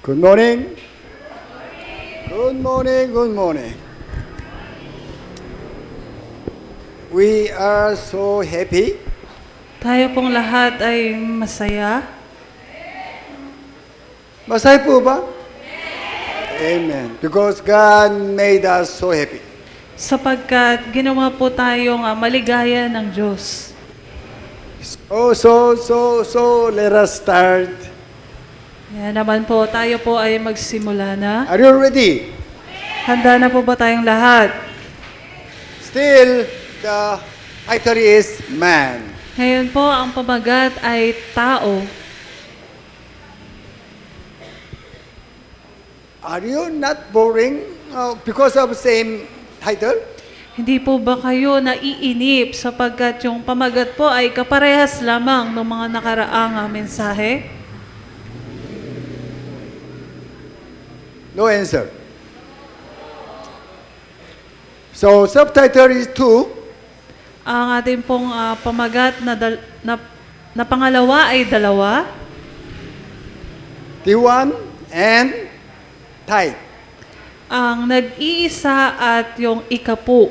Good morning. Good morning, good morning. We are so happy Tayo pong lahat ay masaya. Masaya po ba? Amen. Because God made us so happy. Sapagkat ginawa po tayong maligaya ng Diyos. So, let us start. Yan naman po, tayo po ay magsimula na. Are you ready? Handa na po ba tayong lahat? Still, the title is man. Ngayon po, ang pamagat ay tao. Are you not boring because of same title? Hindi po ba kayo naiinip sapagkat yung pamagat po ay kaparehas lamang ng mga nakaraang mensahe? No answer. So, subtitle is 2. Ang ating pong pamagat na pangalawa ay dalawa. T1 and type. Ang nag-iisa at yung ikapu.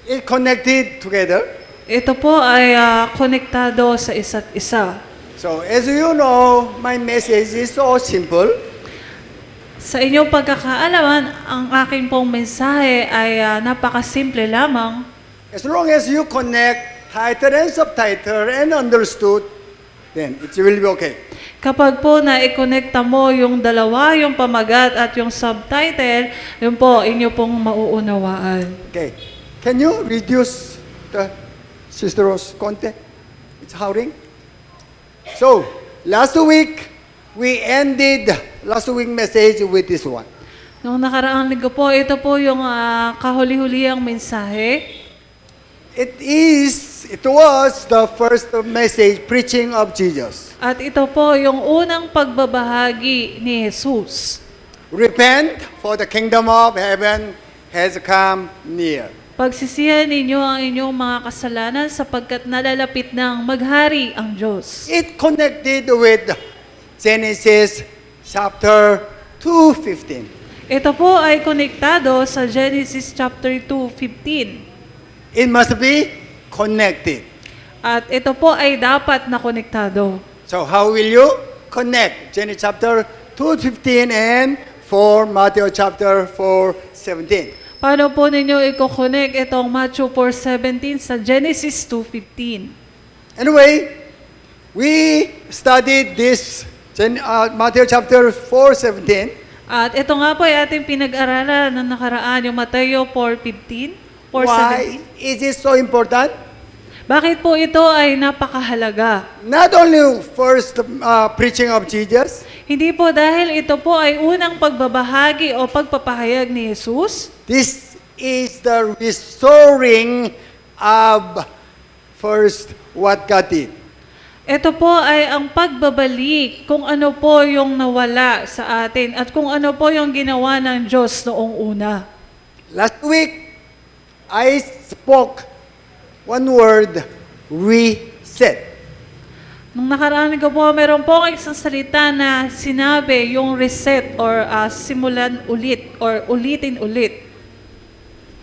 It connected together. Ito po ay konektado sa isa't isa. So, as you know, my message is so simple. Sa inyong pagkakaalaman, ang aking pong mensahe ay napakasimple lamang. As long as you connect title and subtitle and understood, then it will be okay. Kapag po na-connecta mo yung dalawa, yung pamagat at yung subtitle, yun po, inyo pong mauunawaan. Okay. Can you reduce the Sister Rose konti? It's howling. So, last week, we ended last week message with this one. Noong nakaraang linggo po, ito po yung kahuli-huliyang mensahe. It was the first message preaching of Jesus. At ito po yung unang pagbabahagi ni Jesus. Repent, for the kingdom of heaven has come near. Pagsisihan ninyo ang inyong mga kasalanan sapagkat nalalapit ng maghari ang Diyos. It connected with Genesis chapter 2:15. Ito po ay konektado sa Genesis chapter 2:15. It must be connected. At ito po ay dapat na konektado. So how will you connect Genesis chapter 2:15 and for Matthew chapter 4:17? Paano po ninyo i-connect itong Matthew 4:17 sa Genesis 2:15? Anyway, we studied this Matthew chapter 4:17. At ito nga po ay ating pinag-aralan na nakaraan, yung Mateo 4:15, Why 4:17. is it so important? Bakit po ito ay napakahalaga? Not only first preaching of Jesus, Hindi po dahil ito po ay unang pagbabahagi o pagpapahayag ni Jesus. this is the restoring of first what God did. Ito po ay ang pagbabalik kung ano po yung nawala sa atin at kung ano po yung ginawa ng Diyos noong una. Last week, I spoke one word, reset. Nung nakaraan ko po, meron po isang salita na sinabi yung reset or simulan ulit or ulitin ulit.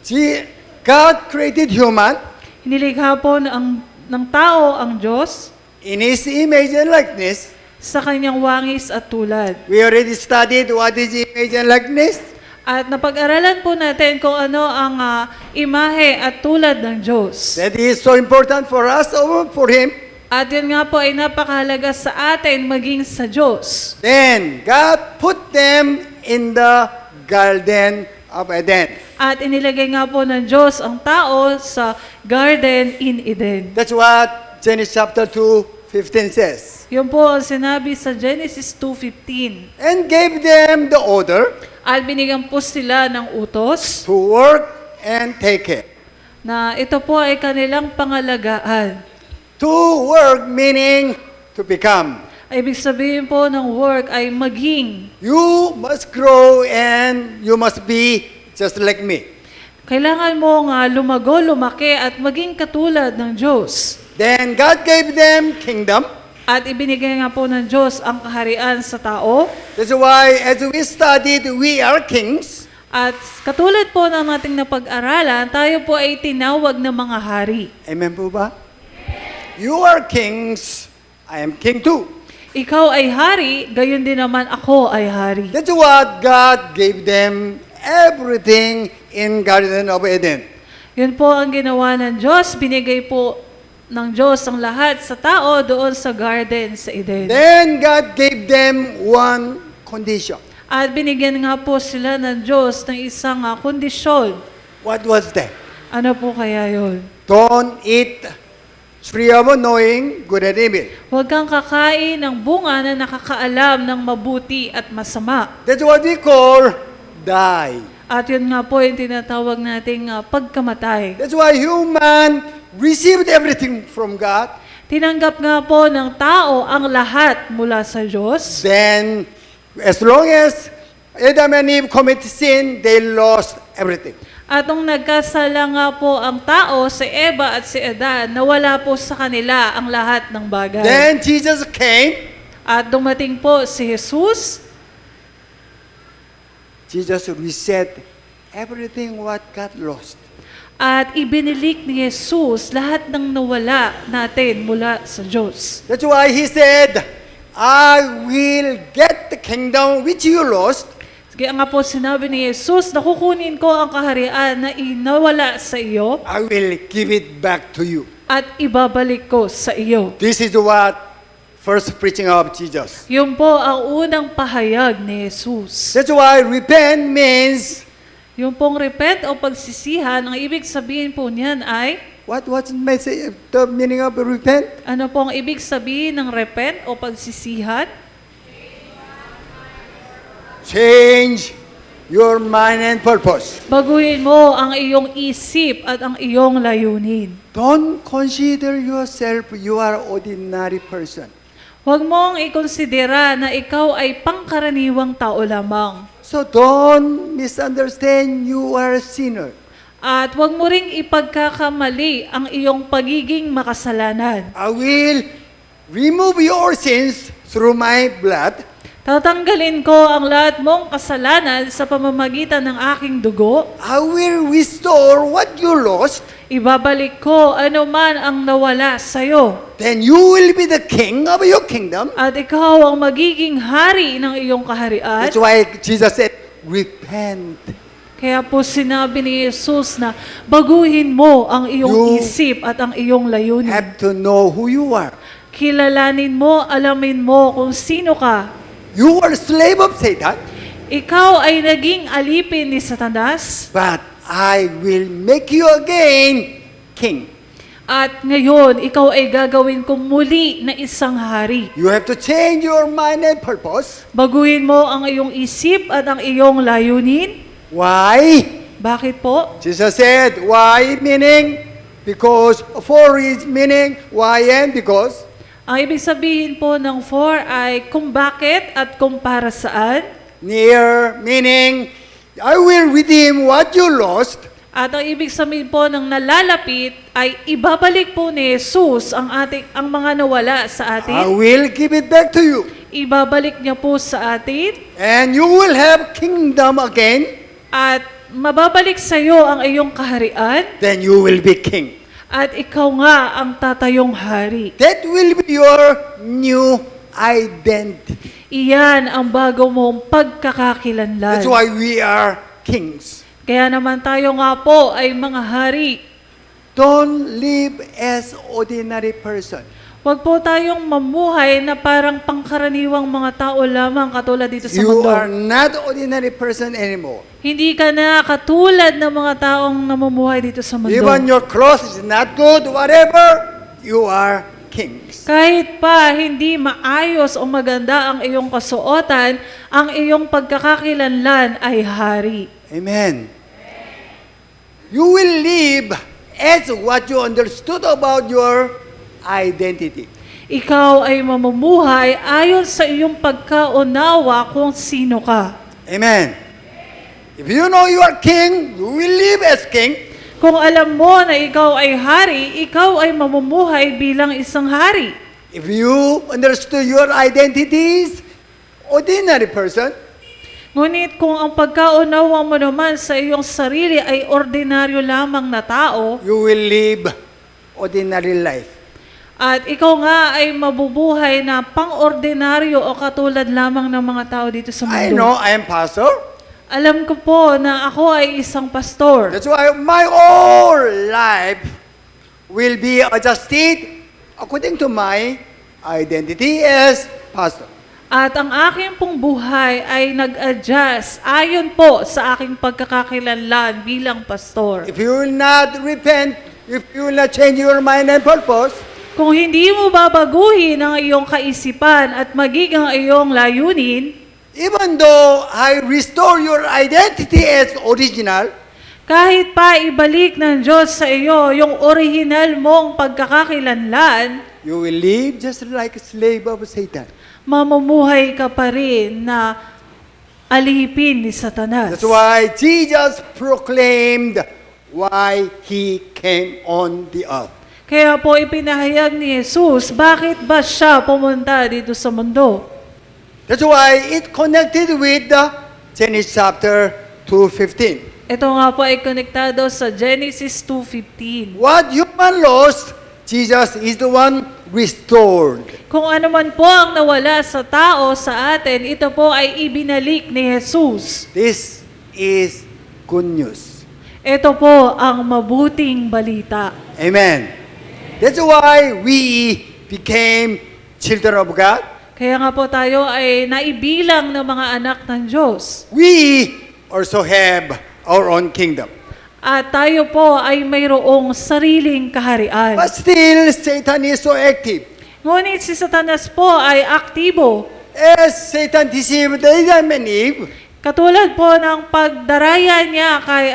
See, God created human Hinilikha po ng tao ang Diyos in His image and likeness. sa kanyang wangis at tulad. We already studied what is image and likeness. At napag-aralan po natin kung ano ang imahe at tulad ng Diyos. That is so important for us or for Him. At yun nga po ay napakahalaga sa atin maging sa Diyos. Then, God put them in the Garden of Eden. At inilagay nga po ng Diyos ang tao sa Garden in Eden. That's what Genesis chapter 2:15 says. Yun po ang sinabi sa Genesis 2:15. And gave them the order At binigyan po sila ng utos to work and take care. na ito po ay kanilang pangalagaan. To work meaning to become. Ibig sabihin po ng work ay maging. You must grow and you must be just like me. Kailangan mo nga lumago, lumaki at maging katulad ng Diyos. Then God gave them kingdom. At ibinigay nga po ng Diyos ang kaharian sa tao. That's why as we studied, we are kings. At katulad po ng ating napag-aralan, tayo po ay tinawag na mga hari. Amen po ba? You are kings. I am king too. Ikaw ay hari, gayon din naman ako ay hari. That's what God gave them everything in Garden of Eden. Yun po ang ginawa ng Diyos. Binigay po ng Diyos ang lahat sa tao doon sa garden sa Eden. Then God gave them one condition. At binigyan nga po sila ng Diyos ng isang kondisyon. What was that? Ano po kaya yun? Don't eat tree of knowing good and evil. Huwag kang kakain ng bunga na nakakaalam ng mabuti at masama. That's what we call die. At yun nga po yung tinatawag nating pagkamatay. That's why human received everything from God. Tinanggap nga po ng tao ang lahat mula sa Diyos. Then, as long as Adam and Eve commit sin, they lost everything. At nung nagkasala nga po ang tao, si Eva at si Adan, nawala po sa kanila ang lahat ng bagay. Then Jesus came. At dumating po si Jesus. Jesus reset everything what God lost. At ibinilik ni Jesus lahat ng nawala natin mula sa Diyos. That's why He said, I will get the kingdom which you lost. Kaya nga po sinabi ni Jesus, nakukunin ko ang kaharian na inawala sa iyo I will give it back to you. at ibabalik ko sa iyo. This is what first preaching of Jesus. Yun po ang unang pahayag ni Jesus. That's why repent means, Yung pong repent o pagsisihan, ang ibig sabihin po niyan ay, what's the meaning of repent? ano po ang ibig sabihin ng repent o pagsisihan? Change your mind and purpose. Baguhin mo ang iyong isip at ang iyong layunin. Don't consider yourself you are ordinary person. Huwag mong ikonsidera na ikaw ay pangkaraniwang tao lamang. So don't misunderstand you are a sinner. At huwag mo ring ipagkakamali ang iyong pagiging makasalanan. I will remove your sins through my blood. Tatanggalin ko ang lahat mong kasalanan sa pamamagitan ng aking dugo. I will restore what you lost. Ibabalik ko ano man ang nawala sa'yo. Then you will be the king of your kingdom. At ikaw ang magiging hari ng iyong kaharian. That's why Jesus said, repent. Kaya po sinabi ni Jesus na baguhin mo ang iyong You isip at ang iyong layunin. Have to know who you are. Kilalanin mo, alamin mo kung sino ka. You are a slave of Satan, Ikaw ay naging alipin ni Satanas. but I will make you again king. At ngayon, ikaw ay gagawin kong muli na isang hari. You have to change your mind and purpose. Baguhin mo ang iyong isip at ang iyong layunin. Why? Bakit po? Jesus said, why meaning? Because for is meaning, why and because. Ang ibig sabihin po ng for ay kung bakit at kung para saan. Near meaning, I will redeem what you lost. At ang ibig sabihin po ng nalalapit ay ibabalik po ni Jesus ang mga nawala sa I atin. will give it back to you. Ibabalik niya po sa atin And you will have kingdom again. at mababalik sa iyo ang iyong kaharian Then you will be king. at ikaw nga ang tatayong hari. That will be your new identity. Iyan ang bago mong pagkakakilanlan. That's why we are kings. Kaya naman tayo nga po ay mga hari. Don't live as ordinary person. Huwag po tayong mamuhay na parang pangkaraniwang mga tao lamang katulad dito sa You mundo. are not ordinary person anymore. Hindi ka na katulad ng mga taong namumuhay dito sa mundo. Even your clothes is not good, whatever, you are kings. Kahit pa hindi maayos o maganda ang iyong kasuotan, ang iyong pagkakakilanlan ay hari. Amen. You will live as what you understood about your identity. Ikaw ay mamumuhay ayon sa iyong pagkaunawa kung sino ka. Amen. If you know you are king, you will live as king. Kung alam mo na ikaw ay hari, ikaw ay mamumuhay bilang isang hari. If you understood your identities, ordinary person, Ngunit kung ang pagkaunawa mo naman sa iyong sarili ay ordinaryo lamang na tao, you will live ordinary life. at ikaw nga ay mabubuhay na pang-ordinaryo o katulad lamang ng mga tao dito sa I mundo. know I am pastor. Alam ko po na ako ay isang pastor. That's why my whole life will be adjusted according to my identity as pastor. At ang aking pong buhay ay nag-adjust ayon po sa aking pagkakakilanlan bilang pastor. If you will not repent, if you will not change your mind and purpose, Kung hindi mo babaguhin ang iyong kaisipan at magiging ang iyong layunin, even though I restore your identity as original, kahit pa ibalik ng Diyos sa iyo yung orihinal mong pagkakakilanlan, you will live just like a slave of Satan. mamumuhay ka pa rin na alipin ni Satanas. That's why Jesus proclaimed why he came on the earth. Kaya po ipinahayag ni Jesus, bakit ba siya pumunta dito sa mundo? That's why it connected with the Genesis chapter 2:15. Ito nga po ay konektado sa Genesis 2:15. What human lost, Jesus is the one restored. Kung ano man po ang nawala sa tao sa atin, ito po ay ibinalik ni Jesus. This is good news. Ito po ang mabuting balita. Amen. That's why we became children of God. Kaya nga po tayo ay naibilang ng mga anak ng Diyos. We also have our own kingdom. At tayo po ay mayroong sariling kaharian. But still, Satan is so active. Ngunit si Satanas po ay aktibo. As Satan deceived Adam and Eve, Katulad po ng pagdaraya niya kay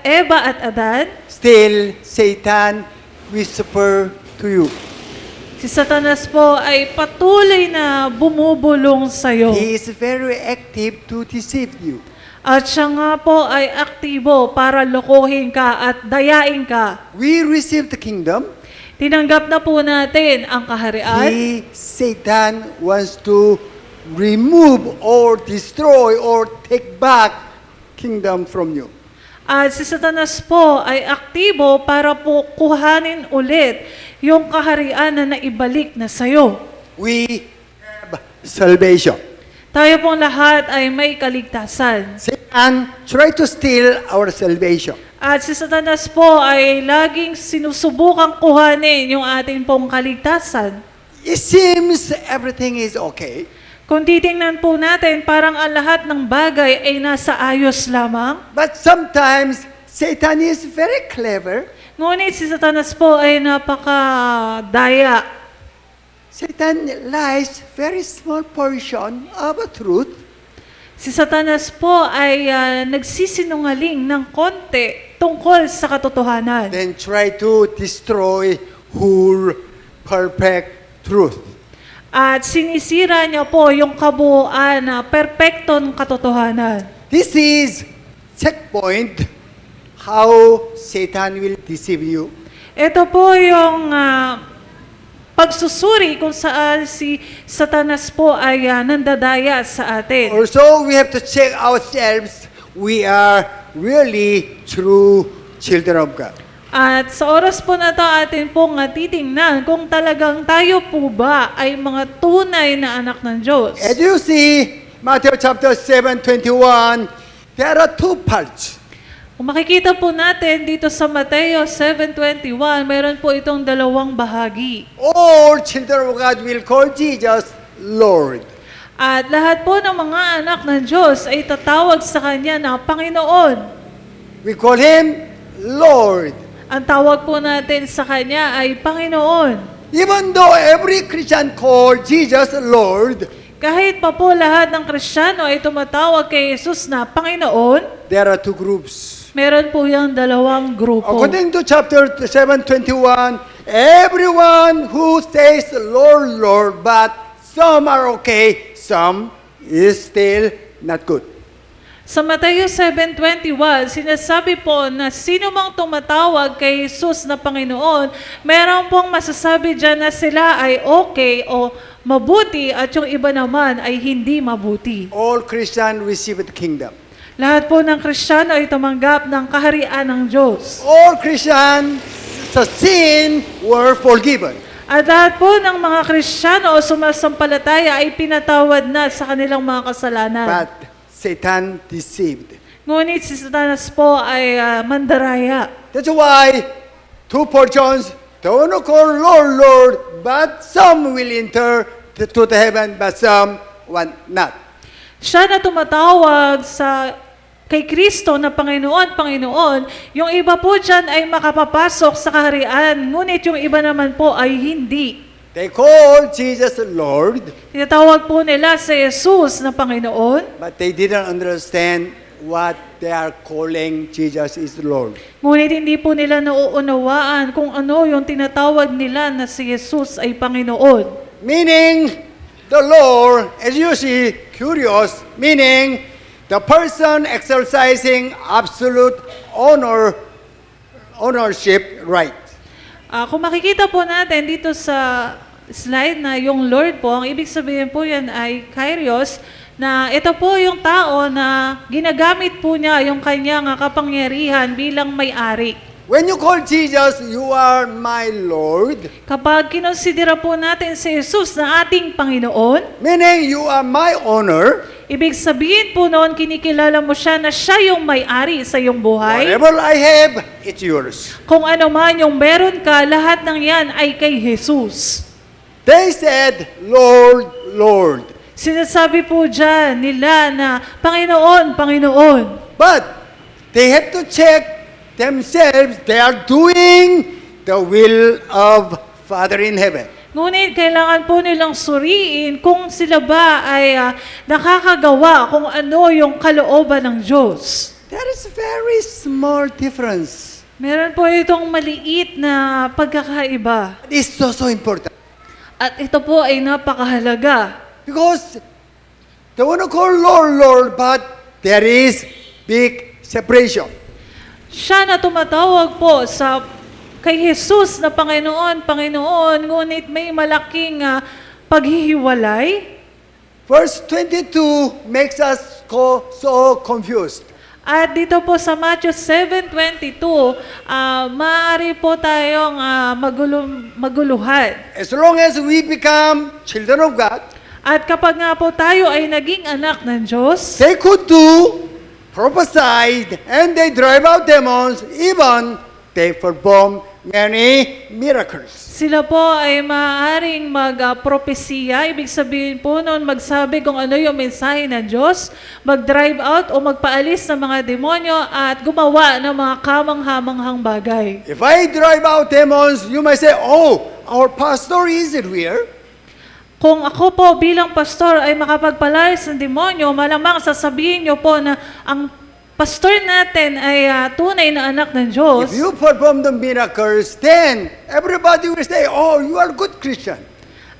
Eva at Adan, still Satan whisper to you. si Satanas po ay patuloy na bumubulong sa iyo. He is very active to deceive you. At siya nga po ay aktibo para lokohin ka at dayain ka. We receive the kingdom. Tinanggap na po natin ang kaharian. Satan wants to remove or destroy or take back kingdom from you. At si Satanas po ay aktibo para po kuhanin ulit yung kaharian na naibalik na sa'yo. We have salvation. Tayo pong lahat ay may kaligtasan. Satan try to steal our salvation. At si Satanas po ay laging sinusubukang kuhanin yung ating pong kaligtasan. It seems everything is okay. Kung titingnan po natin, parang ang lahat ng bagay ay nasa ayos lamang. But sometimes Satan is very clever. Ngunit si Satanas po ay napakadaya. Satan lies very small portion of a truth. Si Satanas po ay nagsisinungaling ng konti tungkol sa katotohanan. Then try to destroy whole perfect truth. At sinisira niya po yung kabuuan na perpektong katotohanan. This is checkpoint how Satan will deceive you. Ito po yung pagsusuri kung saan si Satanas po ay nandadaya sa atin. Also, we have to check ourselves. We are really true children of God. At sa oras po na ito, atin pong titingnan kung talagang tayo po ba ay mga tunay na anak ng Diyos. As you see, Matthew chapter 7:21, there are two parts. Kung makikita po natin dito sa Mateo 7:21, meron po itong dalawang bahagi. All children of God will call Jesus Lord. At lahat po ng mga anak ng Diyos ay tatawag sa Kanya na Panginoon. We call Him Lord. Ang tawag po natin sa Kanya ay Panginoon. Even though every Christian call Jesus Lord, Kahit pa po lahat ng Kristiyano ay tumatawag kay Jesus na Panginoon, there are two groups. meron po yung dalawang grupo. According to chapter 7:21, everyone who says Lord, Lord, but some are okay, some is still not good. Sa Mateo 7:21, sinasabi po na sino mang tumatawag kay Jesus na Panginoon, meron pong masasabi dyan na sila ay okay o mabuti at yung iba naman ay hindi mabuti. All Christians receive the kingdom. Lahat po ng Kristiyano ay tumanggap ng kaharian ng Diyos. All Christians sa sin were forgiven. At lahat po ng mga Kristiyano o sumasampalataya ay pinatawad na sa kanilang mga kasalanan. But Satan deceived. Ngunit si Satanas po ay mandaraya. That's why two portions, the one who call Lord, Lord, but some will enter to the heaven, but some will not. Siya na tumatawag kay Kristo na Panginoon, Panginoon, yung iba po dyan ay makapapasok sa kaharian, ngunit yung iba naman po ay hindi. They call Jesus Lord, Tinatawag po nila si Jesus na Panginoon, but they didn't understand what they are calling Jesus is Lord. ngunit hindi po nila nauunawaan kung ano yung tinatawag nila na si Jesus ay Panginoon. Meaning, the Lord, as you see, curious, meaning the person exercising absolute ownership right. Kung makikita po natin dito sa slide na yung Lord po, ang ibig sabihin po yan ay Kyrios, na ito po yung tao na ginagamit po niya yung kanyang kapangyarihan bilang may-ari. When you call Jesus, you are my Lord, Kapag kinonsidera po natin si Jesus na ating Panginoon, meaning you are my owner, ibig sabihin po noon kinikilala mo siya na siya yung may-ari sa iyong buhay. whatever I have, it's yours. Kung ano man yung meron ka, lahat ng yan ay kay Jesus. They said, Lord, Lord. Sinasabi po dyan nila na, Panginoon, Panginoon. But they have to check themselves, they are doing the will of Father in heaven. Ngunit kailangan po nilang suriin kung sila ba ay nakakagawa kung ano yung kalooban ng Diyos. There is very small difference. Meron po itong maliit na pagkakaiba. It's so important. At ito po ay napakahalaga. Because the one who call Lord, Lord, but there is big separation. Siya na tumatawag po kay Jesus na Panginoon, Panginoon, ngunit may malaking paghihiwalay. Verse 22 makes us so confused. At dito po sa Matthew 7:22, maaari po tayong maguluhan. As long as we become children of God, At kapag nga po tayo ay naging anak ng Diyos, they could do, prophesied, and they drive out demons, even they perform many miracles. sila po ay maaaring magpropesiya, ibig sabihin po noon magsabi kung ano yung mensahe ng Diyos, mag-drive out o magpaalis ng mga demonyo at gumawa ng mga kamanghamanghang bagay. If I drive out demons, you might say, oh, our pastor isn't here. Kung ako po bilang pastor ay makapagpalayas ng demonyo, malamang sasabihin niyo po na ang pastor natin ay tunay na anak ng Diyos. If you perform the miracles, then everybody will say, oh, you are a good Christian.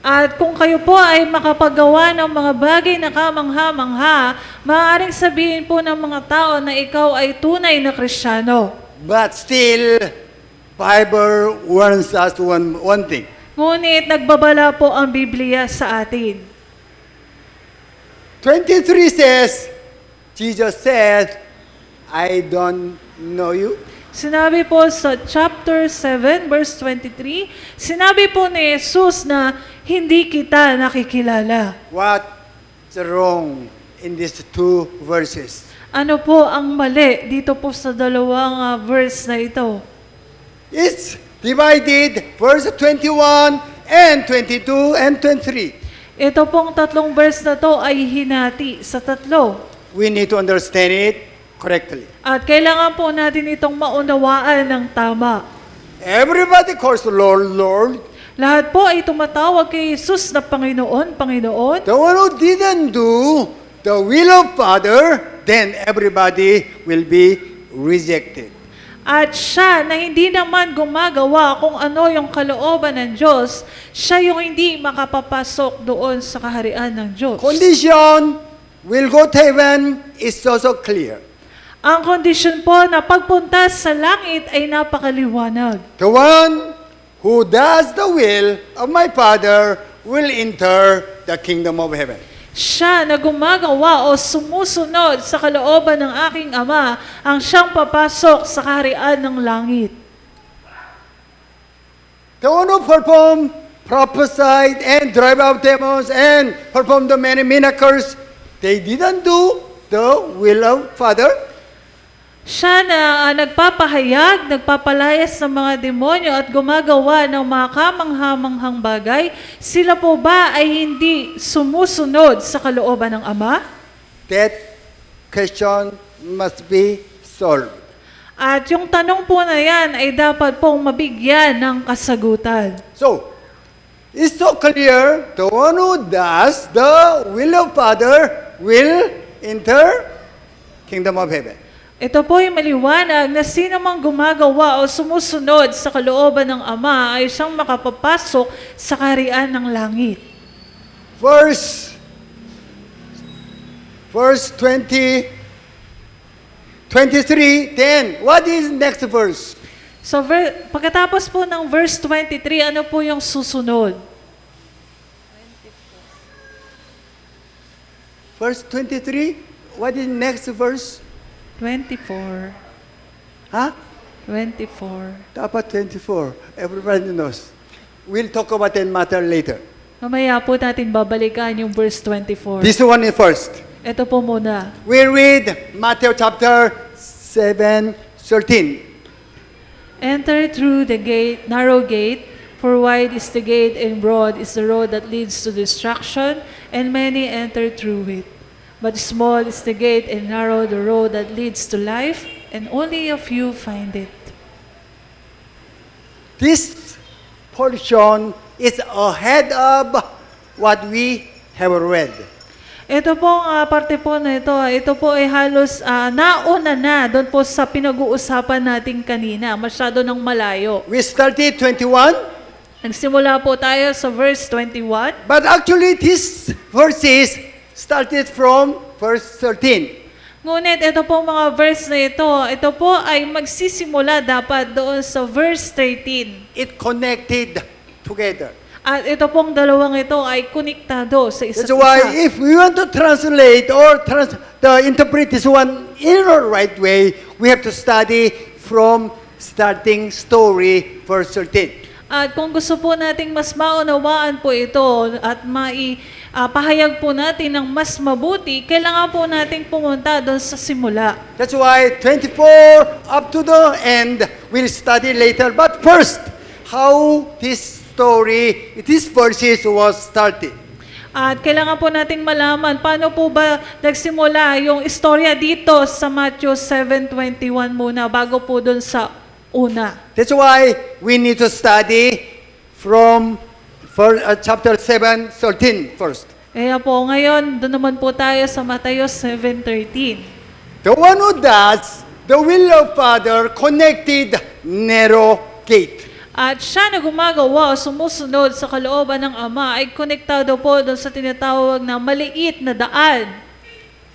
At kung kayo po ay makapagawa ng mga bagay na kamangha-mangha, maaaring sabihin po ng mga tao na ikaw ay tunay na Kristiyano. But still, Bible warns us one thing. Ngunit nagbabala po ang Biblia sa atin. 23 says, Jesus said, I don't know you. Sinabi po sa chapter 7, verse 23, sinabi po ni Jesus na hindi kita nakikilala. What's wrong in these two verses? Ano po ang mali dito po sa dalawang verse na ito? It's divided, verse 21 and 22 and 23. Ito pong tatlong verse na to ay hinati sa tatlo. We need to understand it correctly. At kailangan po natin itong maunawaan ng tama. Everybody calls the Lord, Lord. Lahat po ay tumatawag kay Jesus na Panginoon, Panginoon. The one who didn't do the will of Father, then everybody will be rejected. At siya na hindi naman gumagawa kung ano yung kalooban ng Diyos, siya yung hindi makapapasok doon sa kaharian ng Diyos. Condition, will go to heaven is also clear. Ang kondisyon po na pagpunta sa langit ay napakaliwanag. The one who does the will of my Father will enter the kingdom of heaven. Siya na gumagawa o sumusunod sa kalooban ng aking Ama ang siyang papasok sa kaharian ng langit. The one who performed, prophesied, and drive out demons, and performed the many miracles, they didn't do the will of Father. Siya na nagpapahayag, nagpapalayas sa mga demonyo at gumagawa ng mga kamanghamanghang bagay, sila po ba ay hindi sumusunod sa kalooban ng Ama? That question must be solved. At yung tanong po na yan ay dapat pong mabigyan ng kasagutan. So, it's so clear, the one who does the will of Father will enter kingdom of heaven. Ito po ay maliwanag na sino mang gumagawa o sumusunod sa kalooban ng Ama ay siyang makapapasok sa kaharian ng langit. Verse 20, 23, 10. What is next verse? So pagkatapos po ng verse 23, ano po yung susunod? Verse 23, what is next verse? 24. Huh? 24. Dapat 24. Everybody knows. We'll talk about that matter later. Mamaya po natin babalikan yung verse 24. This one is first. Ito po muna. We read Matthew chapter 7, 13. Enter through the gate, narrow gate, for wide is the gate and broad is the road that leads to destruction, and many enter through it. But small is the gate and narrow the road that leads to life, and only a few find it. This portion is ahead of what we have read. Ito pong parte po na ito po ay halos nauna na doon po sa pinag-uusapan natin kanina, masyado ng malayo. We started 21, Nagsimula po tayo sa verse 21. but actually this verses started from verse 13. Ngunit ito pong mga verse na ito po ay magsisimula dapat doon sa verse 13. It connected together. At ito pong dalawang ito ay konektado sa isa't That's why isa. if we want to translate or interpret this one in the right way, we have to study from starting story verse 13. At kung gusto po nating mas maunawaan po ito at pahayag po natin ng mas mabuti, kailangan po nating pumunta doon sa simula. That's why 24 up to the end, we'll study later. But first, how this story, these verses was started. At kailangan po nating malaman paano po ba nagsimula yung istorya dito sa Matthew 7:21 muna bago po doon sa una. That's why we need to study from chapter 7, 13 first. Kaya po ngayon, doon naman po tayo sa Matthew 7:13. The one who does the will of Father connected narrow gate. At siya na gumagawa o sumusunod sa kalooban ng Ama ay konektado po doon sa tinatawag na maliit na daan.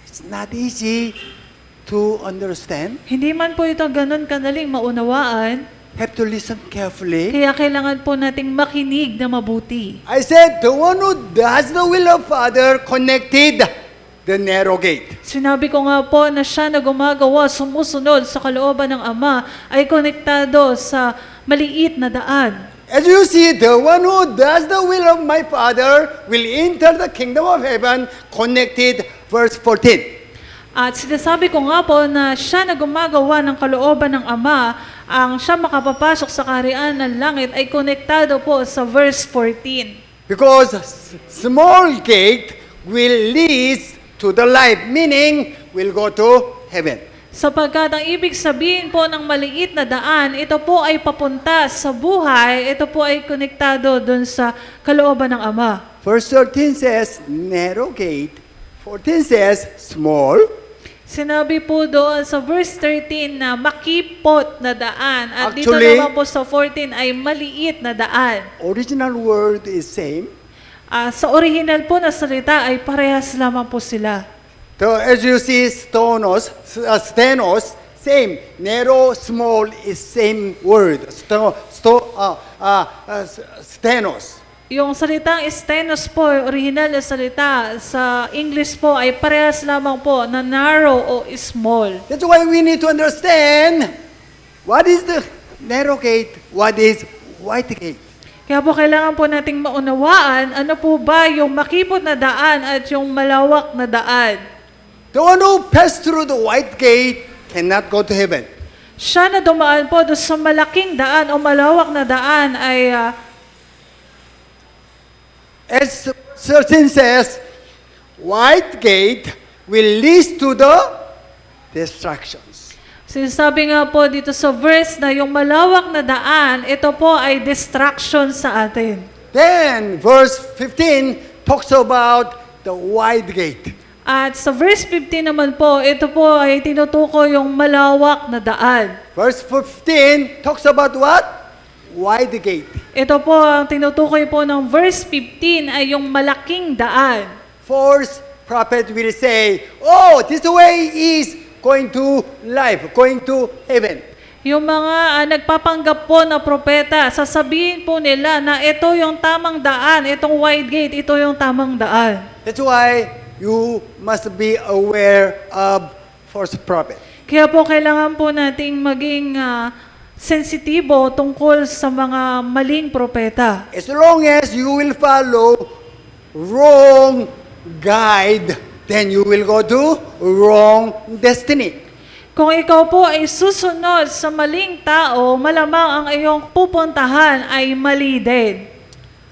It's not easy to understand. Hindi man po ito ganun kadaling maunawaan, Have to listen carefully. kaya kailangan po nating makinig na mabuti. I said the one who does the will of Father connected the narrow gate. Sinabi ko nga po na siya na gumagawa, sumusunod sa kalooban ng Ama ay konektado sa maliit na daan. As you see, the one who does the will of my Father will enter the kingdom of heaven, connected, verse 14. At sinasabi ko nga po na siya na gumagawa ng kalooban ng Ama, ang siya makapapasok sa kaharian ng langit ay konektado po sa verse 14. Because small gate will lead to the life, meaning will go to heaven. Sapagkat ang ibig sabihin po ng maliit na daan, ito po ay papunta sa buhay, ito po ay konektado dun sa kalooban ng Ama. Verse 13 says narrow gate, 14 says small. Sinabi po doon sa verse 13 na makipot na daan. At dito Actually, naman po sa 14 ay maliit na daan. Original word is same. Sa original po na salita ay parehas lamang po sila. So as you see, stenos, same. Narrow, small is same word. Stenos. Yung salitang stenos po, original na salita sa English po ay parehas lamang po na narrow o small. That's why we need to understand what is the narrow gate, what is wide gate. Kaya po kailangan po nating maunawaan ano po ba yung makipot na daan at yung malawak na daan. The one who passed through the wide gate cannot go to heaven. Siya na dumaan po doon sa malaking daan o malawak na daan ay As 13 says, wide gate will lead to the destructions. sinasabi nga po dito sa verse na yung malawak na daan, ito po ay distraction sa atin. Then verse 15 talks about the wide gate. At sa verse 15 naman po, ito po ay tinutukoy yung malawak na daan. Verse 15 talks about what? Wide gate. Ito po ang tinutukoy po ng verse 15 ay yung malaking daan. False prophet will say, oh, this way is going to life, going to heaven. Yung mga nagpapanggap po na propeta, sasabihin po nila na ito yung tamang daan, itong wide gate, ito yung tamang daan. That's why you must be aware of false prophet. Kaya po kailangan po nating maging sensitibo tungkol sa mga maling propeta. As long as you will follow wrong guide, then you will go to wrong destiny. Kung ikaw po ay susunod sa maling tao, malamang ang iyong pupuntahan ay mali din.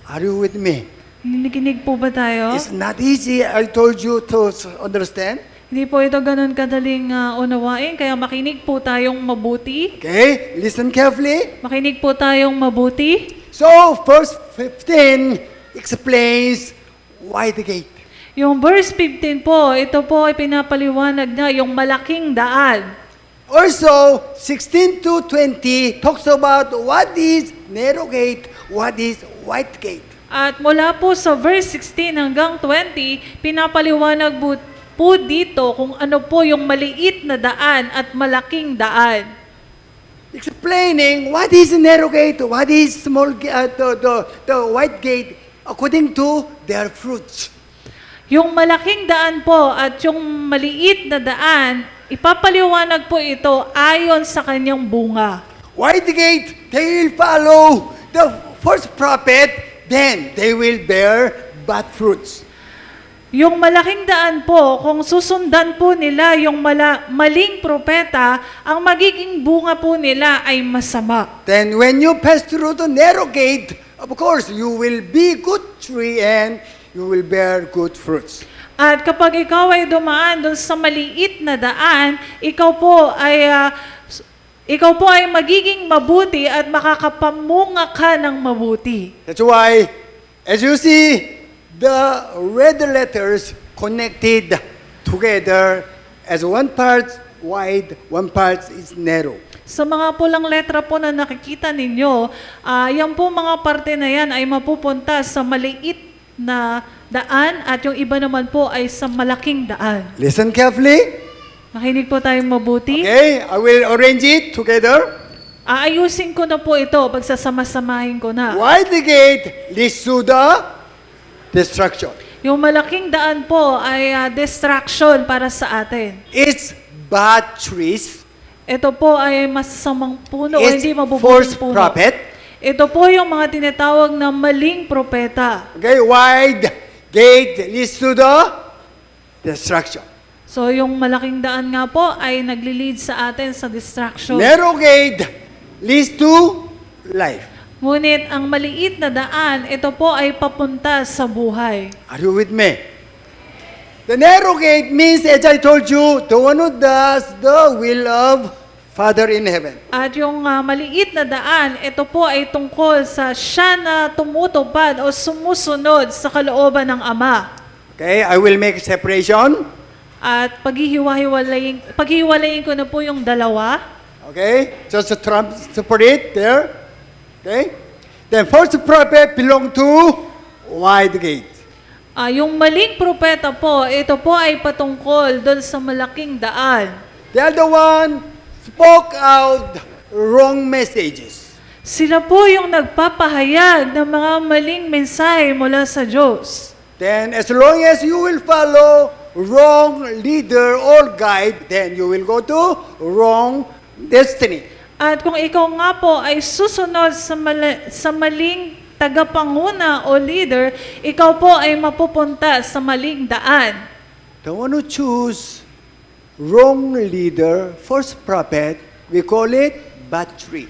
Are you with me? Ninikinig po ba tayo? It's not easy, I told you to understand. Hindi po ito ganun kadaling unawain, kaya makinig po tayong mabuti. Okay, listen carefully. Makinig po tayong mabuti. So, verse 15 explains why the gate. Yung verse 15 po, ito po ay pinapaliwanag na yung malaking daan. Also, 16 to 20 talks about what is narrow gate, what is wide gate. At mula po sa verse 16 hanggang 20, pinapaliwanag po dito kung ano po yung maliit na daan at malaking daan. Explaining what is narrow gate, what is small the wide gate according to their fruits. Yung malaking daan po at yung maliit na daan, ipapaliwanag po ito ayon sa kanyang bunga. Wide gate, they will follow the first prophet, then they will bear bad fruits. Yung malaking daan po, kung susundan po nila yung maling propeta, ang magiging bunga po nila ay masama. Then when you pass through the narrow gate, of course, you will be good tree and you will bear good fruits. At kapag ikaw ay dumaan doon sa maliit na daan, ikaw po ay magiging mabuti at makakapamunga ka ng mabuti. That's why, as you see, the red letters connected together as one part wide, one part is narrow. Sa mga pulang letra po na nakikita ninyo, yan po mga parte na yan ay mapupunta sa maliit na daan at yung iba naman po ay sa malaking daan. Listen carefully. Makinig po tayong mabuti. Okay, I will arrange it together. Aayusin ko na po ito, pagsasama-samahin ko na. Wide gate leads to the destruction. Yung malaking daan po ay distraction para sa atin. It's bad trees. Ito po ay masasamang puno o It's hindi mabubuting false puno. prophet. Ito po yung mga tinatawag na maling propeta. Okay, wide gate leads to the destruction. So yung malaking daan nga po ay nagli-lead sa atin sa distraction. Narrow gate leads to life. Ngunit ang maliit na daan, ito po ay papunta sa buhay. Are you with me? The narrow gate means, as I told you, the one who does the will of Father in heaven. At yung maliit na daan, ito po ay tungkol sa siya na tumutupad o sumusunod sa kalooban ng Ama. Okay, I will make separation. At paghihiwalayin ko na po yung dalawa. Okay, just separate there. Okay, then first prophet belong to wide gate. Yung maling propeta po, ito po ay patungkol doon sa malaking daan. They are the one spoke out wrong messages. Sila po yung nagpapahayag ng mga maling mensahe mula sa Diyos. Then as long as you will follow wrong leader or guide, then you will go to wrong destiny. At kung ikaw nga po ay susunod sa maling tagapanguna o leader, ikaw po ay mapupunta sa maling daan. The one who choose wrong leader, false prophet, we call it bad tree.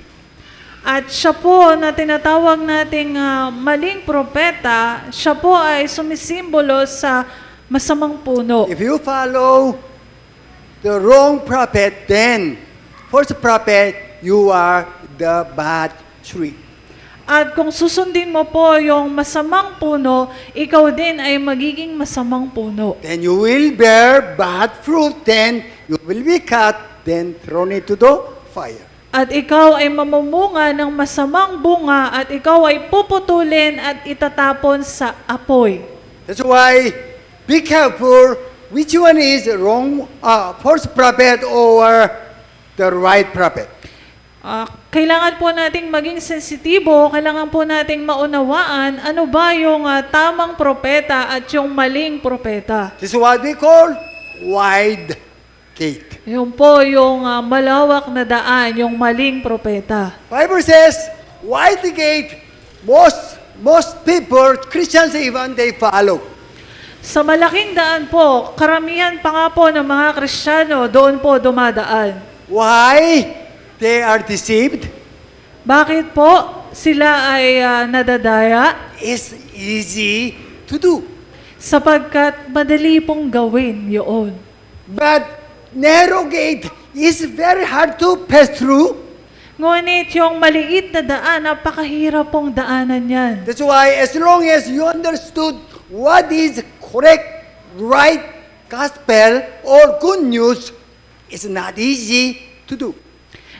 At siya po na tinatawag nating maling propeta, siya po ay sumisimbolo sa masamang puno. If you follow the wrong prophet, then false prophet, you are the bad tree. At kung susundin mo po yung masamang puno, ikaw din ay magiging masamang puno. Then you will bear bad fruit, then you will be cut, then thrown into the fire. At ikaw ay mamumunga ng masamang bunga at ikaw ay puputulin at itatapon sa apoy. That's why be careful which one is wrong, false prophet or the right prophet. Kailangan po nating maging sensitibo, kailangan po nating maunawaan ano ba yung tamang propeta at yung maling propeta. This is what we call wide gate. Yung po yung malawak na daan, yung maling propeta. Bible says wide gate. Most people, Christians even, they follow. Sa malaking daan po, karamihan pa nga po ng mga Kristiyano doon po dumadaan. Why? They are deceived. Bakit po sila ay nadadaya? It's easy to do. Sapagkat madali pong gawin yun. But narrow gate is very hard to pass through. Ngunit yung maliit na daan, napakahirap pong daanan yan. That's why as long as you understood what is correct, right gospel or good news, it's not easy to do.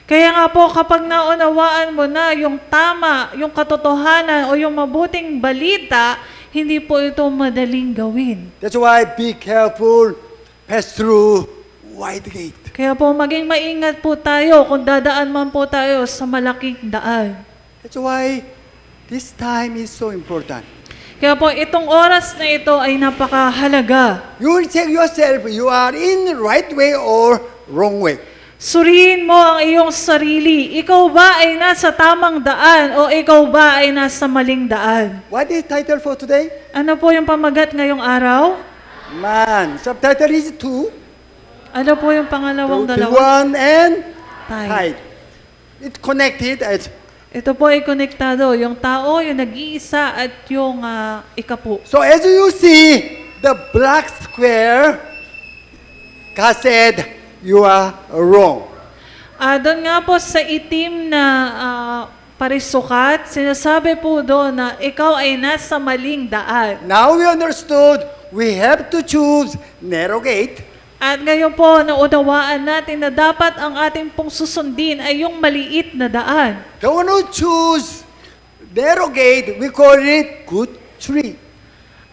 Kaya nga po kapag naunawaan mo na yung tama, yung katotohanan o yung mabuting balita, hindi po ito madaling gawin. That's why be careful, pass through wide gate. Kaya po maging maingat po tayo kung dadaan man po tayo sa malaking daan. That's why this time is so important. Kaya po itong oras na ito ay napakahalaga. You will check yourself, you are in the right way or wrong way. Suriin mo ang iyong sarili. Ikaw ba ay nasa tamang daan o ikaw ba ay nasa maling daan? What is title for today? Ano po yung pamagat ngayong araw? Man. Subtitle is two. Ano po yung pangalawang The dalawa? one and Tithe. tithe. It connected as Ito po ay konektado. Yung tao, yung nag-iisa at yung ikapu. so as you see the black square, God said you are wrong. Doon nga po sa itim na parisukat, sinasabi po doon na ikaw ay nasa maling daan. Now we understood we have to choose narrow gate. At ngayon po, naunawaan natin na dapat ang ating pong susundin ay yung maliit na daan. The one who choose narrow gate, we call it good tree.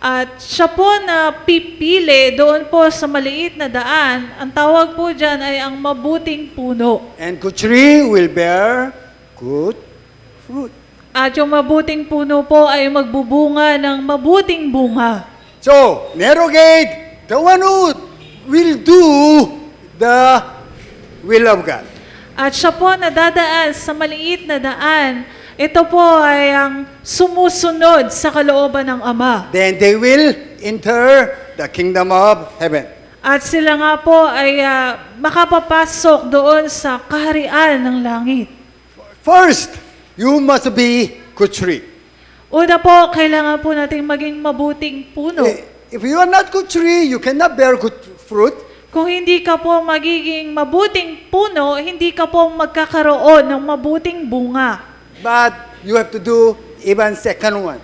At siya po na pipili doon po sa maliit na daan, ang tawag po dyan ay ang mabuting puno. And good tree will bear good fruit. At yung mabuting puno po ay magbubunga ng mabuting bunga. So, narrow gate, the one who will do the will of God. At siya po na dadaan sa maliit na daan, ito po ay ang sumusunod sa kalooban ng Ama. Then they will enter the kingdom of heaven. At sila nga po ay makapapasok doon sa kaharian ng langit. First, you must be good tree. Una po, kailangan po nating maging mabuting puno. If you are not good tree, you cannot bear good fruit. Kung hindi ka po magiging mabuting puno, hindi ka po magkakaroon ng mabuting bunga. But you have to do even second one.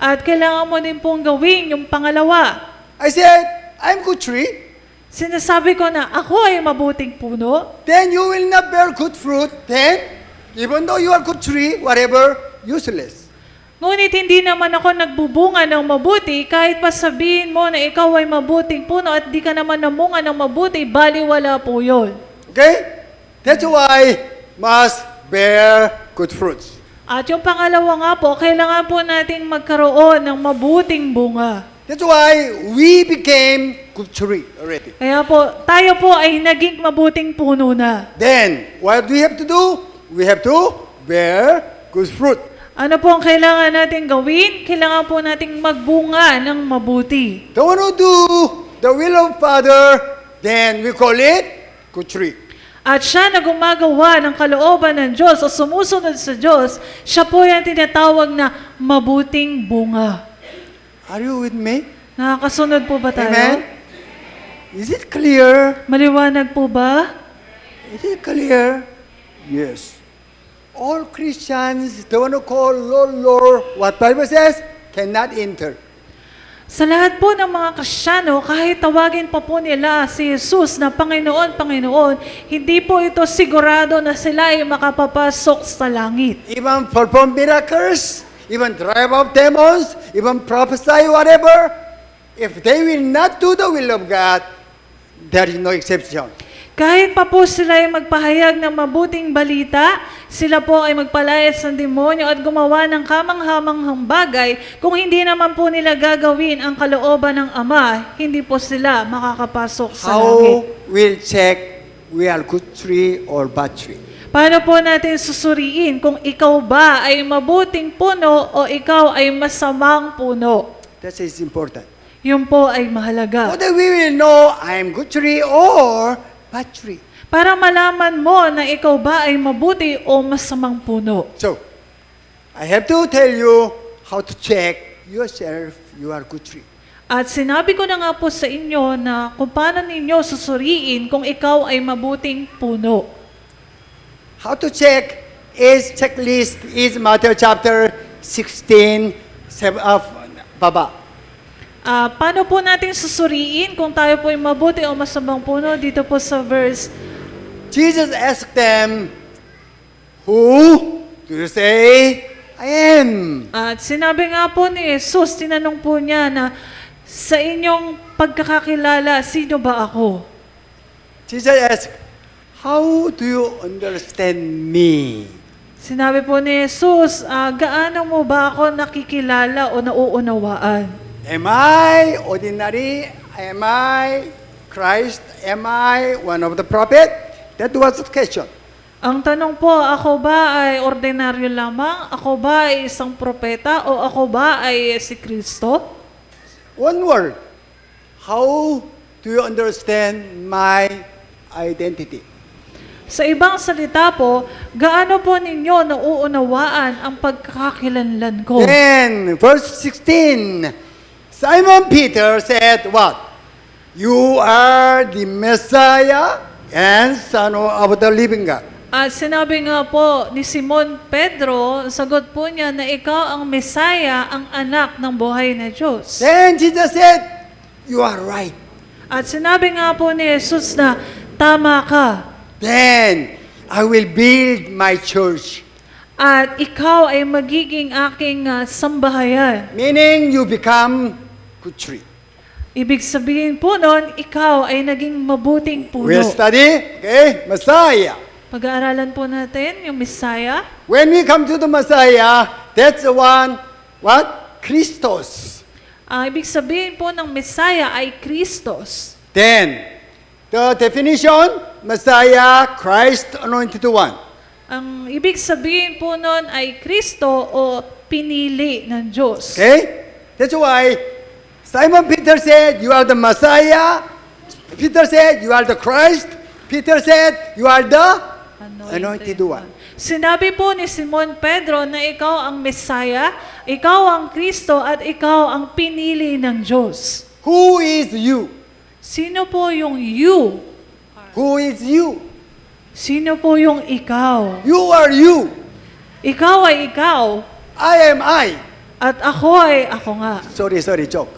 At kailangan mo din pong gawin yung pangalawa. I said, I'm good tree. Sinasabi ko na ako ay mabuting puno. Then you will not bear good fruit. Then, even though you are good tree, whatever, useless. Ngunit hindi naman ako nagbubunga ng mabuti, kahit pa sabihin mo na ikaw ay mabuting puno at di ka naman namunga ng mabuti, baliwala po yun. Okay? That's why must bear good fruits. At yung pangalawa nga po, kailangan po nating magkaroon ng mabuting bunga. That's why we became good tree already. Kaya po, tayo po ay naging mabuting puno na. Then, what do we have to do? We have to bear good fruit. Ano po ang kailangan natin gawin? Kailangan po nating magbunga ng mabuti. The one who do the will of Father, then we call it good tree. At siya na gumagawa ng kalooban ng Diyos o sumusunod sa Diyos, siya po yung tinatawag na mabuting bunga. Are you with me? Nakakasunod po ba tayo? Amen? Is it clear? Maliwanag po ba? Is it clear? Yes. All Christians, the one who call Lord, Lord, what Bible says, cannot enter. Sa lahat po ng mga Kristiyano, kahit tawagin pa po nila si Jesus na Panginoon, Panginoon, hindi po ito sigurado na sila ay makapapasok sa langit. Even perform miracles, even drive out demons, even prophesy whatever, if they will not do the will of God, there is no exception. Kahit pa po sila ay magpahayag ng mabuting balita, sila po ay magpalayas ng demonyo at gumawa ng kamanghamanghang bagay, kung hindi naman po nila gagawin ang kalooban ng Ama, hindi po sila makakapasok sa How langit. will check we are good tree or bad tree? Paano po natin susuriin kung ikaw ba ay mabuting puno o ikaw ay masamang puno? That is important. Yun po ay mahalaga. So that we will know I am good tree or bad tree. Para malaman mo na ikaw ba ay mabuti o masamang puno. So, I have to tell you how to check yourself you are good tree. At sinabi ko na nga po sa inyo na kung paano ninyo susuriin kung ikaw ay mabuting puno. How to check is checklist is Matthew chapter 16, baba. Paano po natin susuriin kung tayo po ay mabuti o masamang puno? Dito po sa verse, Jesus asked them, who do you say I am? at sinabi nga po ni Jesus, tinanong po niya na sa inyong pagkakakilala, sino ba ako? Jesus asked, how do you understand me? Sinabi po ni Jesus, gaano mo ba ako nakikilala o nauunawaan? Am I ordinary? Am I Christ? Am I one of the prophet? That was the question. Ang tanong po, ako ba ay ordinaryo lamang? Ako ba ay isang propeta? O ako ba ay si Kristo? One word. How do you understand my identity? Sa ibang salita po, gaano po ninyo nauunawaan ang pagkakakilanlan ko? Then, verse 16, Simon Peter said, what? You are the Messiah and Son of the living God. At sinabi nga po ni Simon Pedro, sagot po niya na ikaw ang Mesaya, ang anak ng buhay na Diyos. Then Jesus said, you are right. At sinabi nga po ni Jesus na tama ka. Then I will build my church. At ikaw ay magiging aking sambahayan. Meaning you become good tree. Ibig sabihin po nun, ikaw ay naging mabuting puno. We'll study, okay, Messiah. Pag-aaralan po natin yung Messiah. When we come to the Messiah, that's the one, what? Christos. Ibig sabihin po ng Messiah ay Kristos. Then, the definition, Messiah, Christ, anointed one. Ang ibig sabihin po nun ay Kristo o pinili ng Diyos. Okay? That's why Simon Peter said, you are the Messiah. Peter said, you are the Christ. Peter said, you are the anointed one. Sinabi po ni Simon Pedro na ikaw ang Messiah, ikaw ang Kristo, at ikaw ang pinili ng Diyos. Who is you? Sino po yung you? Who is you? Sino po yung ikaw? You are you. Ikaw ay ikaw, I am I. at ako ay ako nga. Sorry, joke.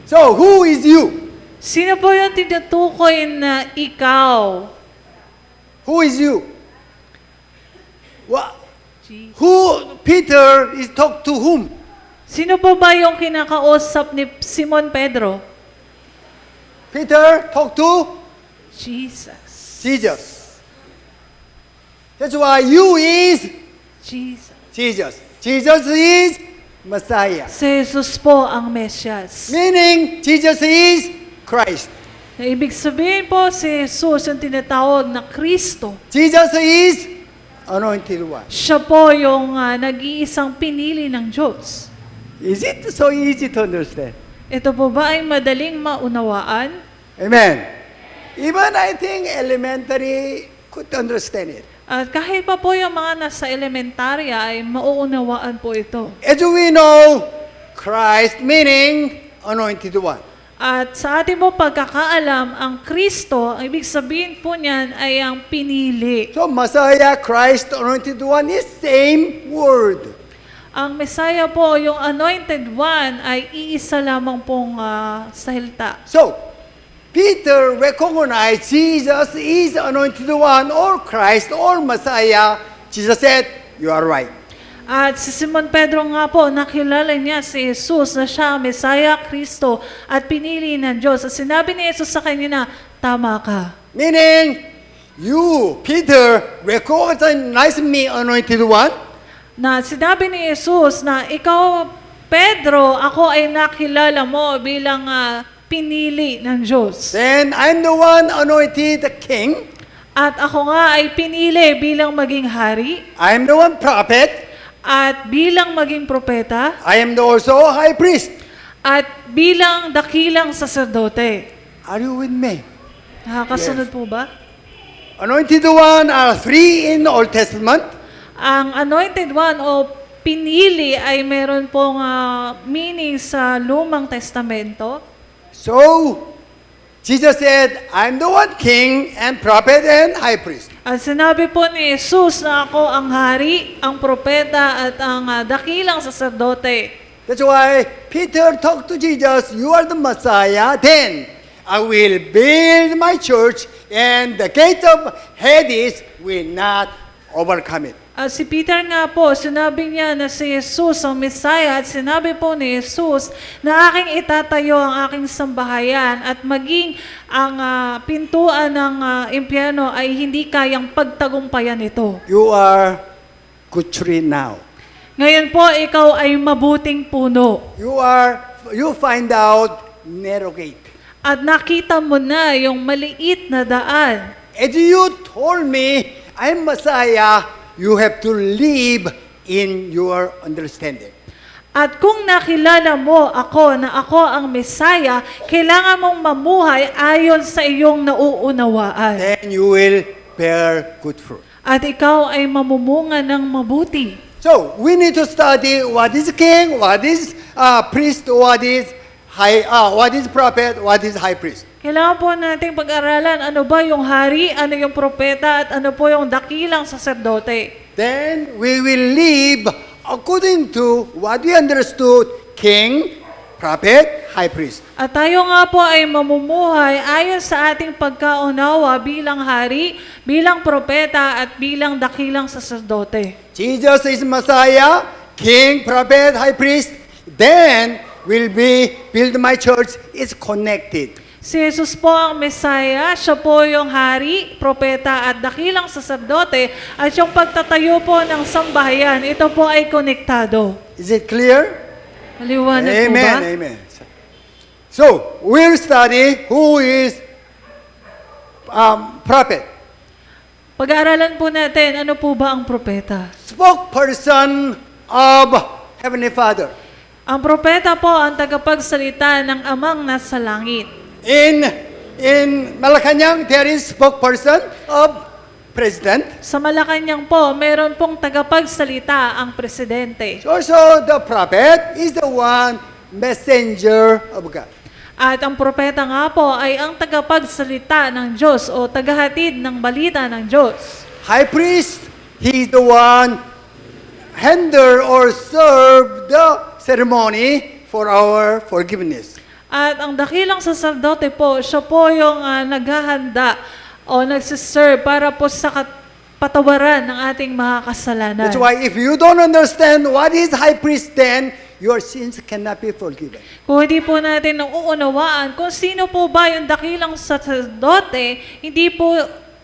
So, who is you? Sino po yung tinutukoy na ikaw? Who is you? What? Who Peter is talk to whom? Sino po ba yung kinakausap ni Simon Pedro? Peter talk to Jesus. Jesus. That's why you is Jesus. Jesus. Jesus is Messiah. Si Jesus po ang Mesyas. Meaning Jesus is Christ. Na ibig sabihin po, si Jesus yung tinatawag na Kristo. Jesus is anointed one. Siya po yung nag-iisang pinili ng Diyos. Is it so easy to understand? Ito po ba ay madaling maunawaan? Amen. Even I think elementary could understand it. At kahit pa po yung mga nasa elementarya ay mauunawaan po ito. As we know, Christ meaning anointed one. At sa ating po pagkakaalam, ang Kristo, ang ibig sabihin po niyan ay ang pinili. So Messiah, Christ, anointed one is same word. Ang Messiah po, yung anointed one, ay iisa lamang pong salita. So Peter recognized Jesus is anointed one or Christ or Messiah. Jesus said, you are right. At si Simon Pedro nga po, nakilala niya si Jesus na siya, Messiah, Kristo, at pinili ng Diyos. At sinabi ni Jesus sa kanya na, tama ka. Meaning, you, Peter, recognize me anointed one. Na sinabi ni Jesus na, ikaw, Pedro, ako ay nakilala mo bilang pinili ng Diyos. Then I'm the one anointed king. At ako nga ay pinili bilang maging hari. I'm the one prophet. At bilang maging propeta. I am also high priest. At bilang dakilang saserdote. Are you with me? Nakakasunod po ba? Anointed one are three in Old Testament. Ang anointed one o pinili ay meron pong meaning sa Lumang Testamento. So, Jesus said, I'm the one king and prophet and high priest. At sinabi po ni Jesus na ako ang hari, ang propeta at ang dakilang saserdote. That's why Peter talked to Jesus, you are the Messiah, then I will build my church and the gates of Hades will not overcome it. At si Peter nga po, sinabi niya na si Jesus ang Messiah at sinabi po ni Jesus na aking itatayo ang aking sambahayan at maging ang pintuan ng impyerno ay hindi kayang pagtagumpayan ito. You are good tree now. Ngayon po, ikaw ay mabuting puno. You find out narrow gate. At nakita mo na yung maliit na daan. As you told me, I'm Messiah, you have to live in your understanding. At kung nakilala mo ako na ako ang Messiah, kailangan mong mamuhay ayon sa iyong nauunawaan. Then you will bear good fruit. At ikaw ay mamumunga ng mabuti. So, we need to study what is king, what is priest, what is prophet, what is high priest. Kailangan po nating pag-aralan ano ba yung hari, ano yung propeta, at ano po yung dakilang saserdote. Then we will live according to what we understood, king, prophet, high priest. At tayo nga po ay mamumuhay ayon sa ating pagkaunawa bilang hari, bilang propeta, at bilang dakilang saserdote. Jesus is Messiah, king, prophet, high priest. Then will be build my church is connected. Si Jesus po ang Messiah, siya po yung hari, propeta at dakilang saserdote at yung pagtatayo po ng sambahayan, ito po ay konektado. Is it clear? Maliwanag po ba? Amen, amen. So, we'll study who is prophet. Pag-aaralan po natin, ano po ba ang propeta? Spokesperson of Heavenly Father. Ang propeta po ang tagapagsalita ng amang nasa langit. In Malacanang, there is spokesperson of president. Sa Malacanang po, meron pong tagapagsalita ang presidente. Also, the prophet is the one messenger of God. At ang propeta nga po ay ang tagapagsalita ng Diyos o tagahatid ng balita ng Diyos. High priest, he is the one handle or serve the ceremony for our forgiveness. At ang dakilang saserdote po, siya po yung naghahanda o nagsiserve para po sa patawaran ng ating mga kasalanan. That's why if you don't understand what is high priest, then your sins cannot be forgiven. Kung hindi po natin nauunawaan kung sino po ba yung dakilang sacerdote, hindi po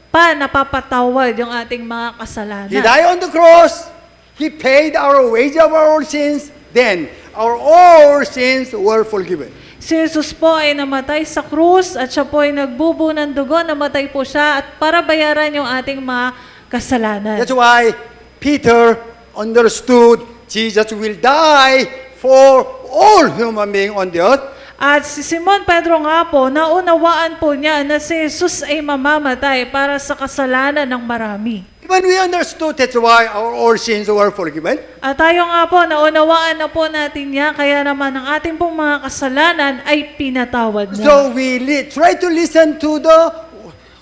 pa napapatawad yung ating mga kasalanan. He died on the cross. He paid our wage of our sins. Then our all sins were forgiven. Si Jesus po ay namatay sa krus at siya po ay nagbubo ng dugo, namatay po siya at para bayaran yung ating mga kasalanan. That's why Peter understood Jesus will die for all human beings on the earth. At si Simon Pedro nga po, naunawaan po niya na si Jesus ay mamamatay para sa kasalanan ng marami. When we understood, that's why our all sins were forgiven. At tayo nga po, naunawaan na po natin yan, kaya naman ang ating pong mga kasalanan ay pinatawad na. So we try to listen to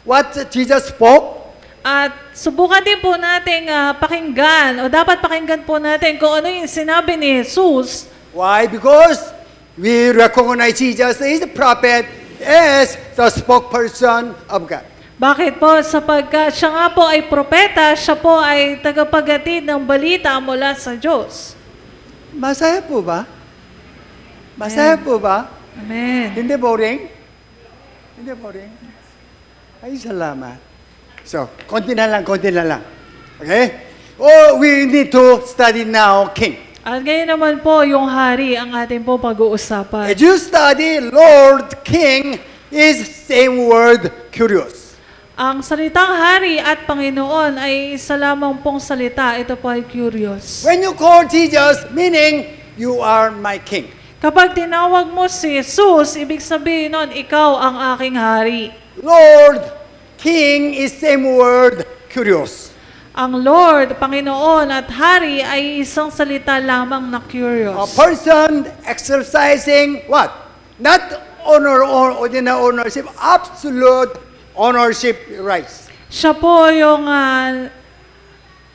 what Jesus spoke. At subukan din po nating pakinggan, o dapat pakinggan po natin kung ano yung sinabi ni Jesus. Why? Because we recognize Jesus as the prophet, as the spokesperson of God. Bakit po? Sapagkat siya nga po ay propeta, siya po ay tagapaghatid ng balita mula sa Diyos. Masaya po ba? Masaya po ba? Amen. Hindi boring? Hindi boring? Ay, salamat. So, konti na lang. Okay? Oh, we need to study now King. At ngayon naman po, yung hari ang ating po pag-uusapan. As you study Lord, King is same word, curious. Ang salitang hari at Panginoon ay isa lamang pong salita. Ito po ay curious. When you call Jesus, meaning you are my King. Kapag tinawag mo si Jesus, ibig sabihin nun, ikaw ang aking hari. Lord, King is same word, curious. Ang Lord, Panginoon at hari ay isang salita lamang na A curious. person exercising what? Not honor or ordinary ownership, absolute ownership rights. Siya po yung